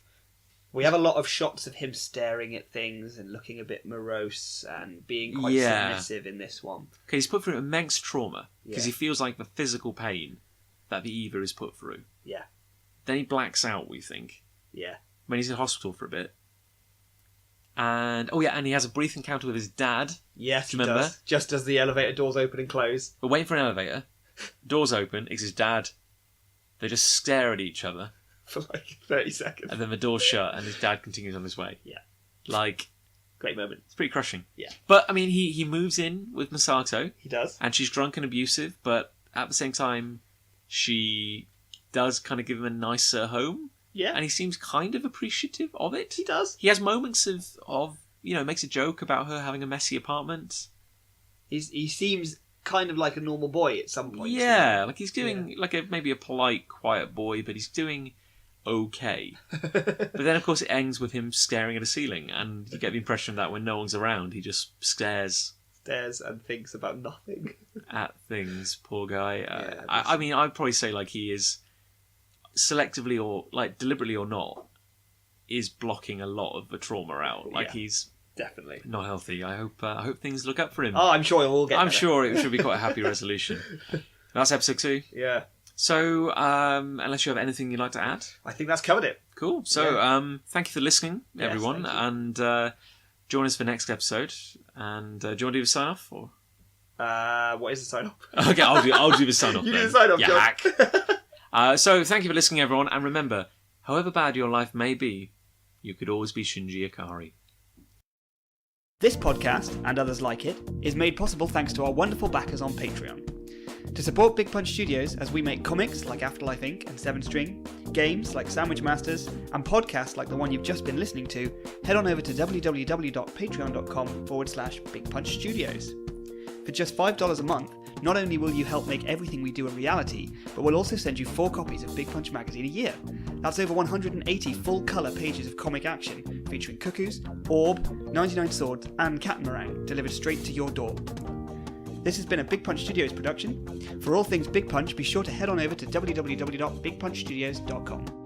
We have a lot of shots of him staring at things and looking a bit morose and being quite submissive in this one. Okay, he's put through immense trauma because he feels like the physical pain that the Eva is put through. Yeah. Then he blacks out, we think. Yeah. When he's in hospital for a bit. And, and he has a brief encounter with his dad. Yes, do you remember? Does. Just as the elevator doors open and close. We're waiting for an elevator. Doors open. It's his dad. They just stare at each other. For like 30 seconds. And then the door's shut and his dad continues on his way. Yeah. Like... Great moment. It's pretty crushing. Yeah. But, I mean, he moves in with Masato. He does. And she's drunk and abusive, but at the same time, she does kind of give him a nicer home. Yeah. And he seems kind of appreciative of it. He does. He has moments of makes a joke about her having a messy apartment. He seems kind of like a normal boy at some point. Yeah, like he's doing maybe a polite, quiet boy, but he's doing okay. But then, of course, it ends with him staring at a ceiling, and you get the impression that when no one's around, he just stares and thinks about nothing. At things, poor guy. I mean, I'd probably say like he is selectively or like deliberately or not is blocking a lot of the trauma out. Like he's definitely not healthy. I hope things look up for him. Oh, I'm sure it'll all get better. I'm sure it should be quite a happy resolution. That's episode 2. Yeah. So, unless you have anything you'd like to add, I think that's covered it. Cool. So, thank you for listening, everyone, and join us for next episode. And do you want to do the sign off or? What is the sign off? Okay, I'll do the sign off. You then. do the sign off, John. So, thank you for listening, everyone, and remember, however bad your life may be, you could always be Shinji Ikari. This podcast, and others like it, is made possible thanks to our wonderful backers on Patreon. To support Big Punch Studios as we make comics like Afterlife Inc. and 7 String, games like Sandwich Masters, and podcasts like the one you've just been listening to, head on over to www.patreon.com/Big Punch Studios. For just $5 a month, not only will you help make everything we do a reality, but we'll also send you 4 copies of Big Punch magazine a year. That's over 180 full-colour pages of comic action, featuring Cuckoos, Orb, 99 Swords, and Catamaran, delivered straight to your door. This has been a Big Punch Studios production. For all things Big Punch, be sure to head on over to www.bigpunchstudios.com.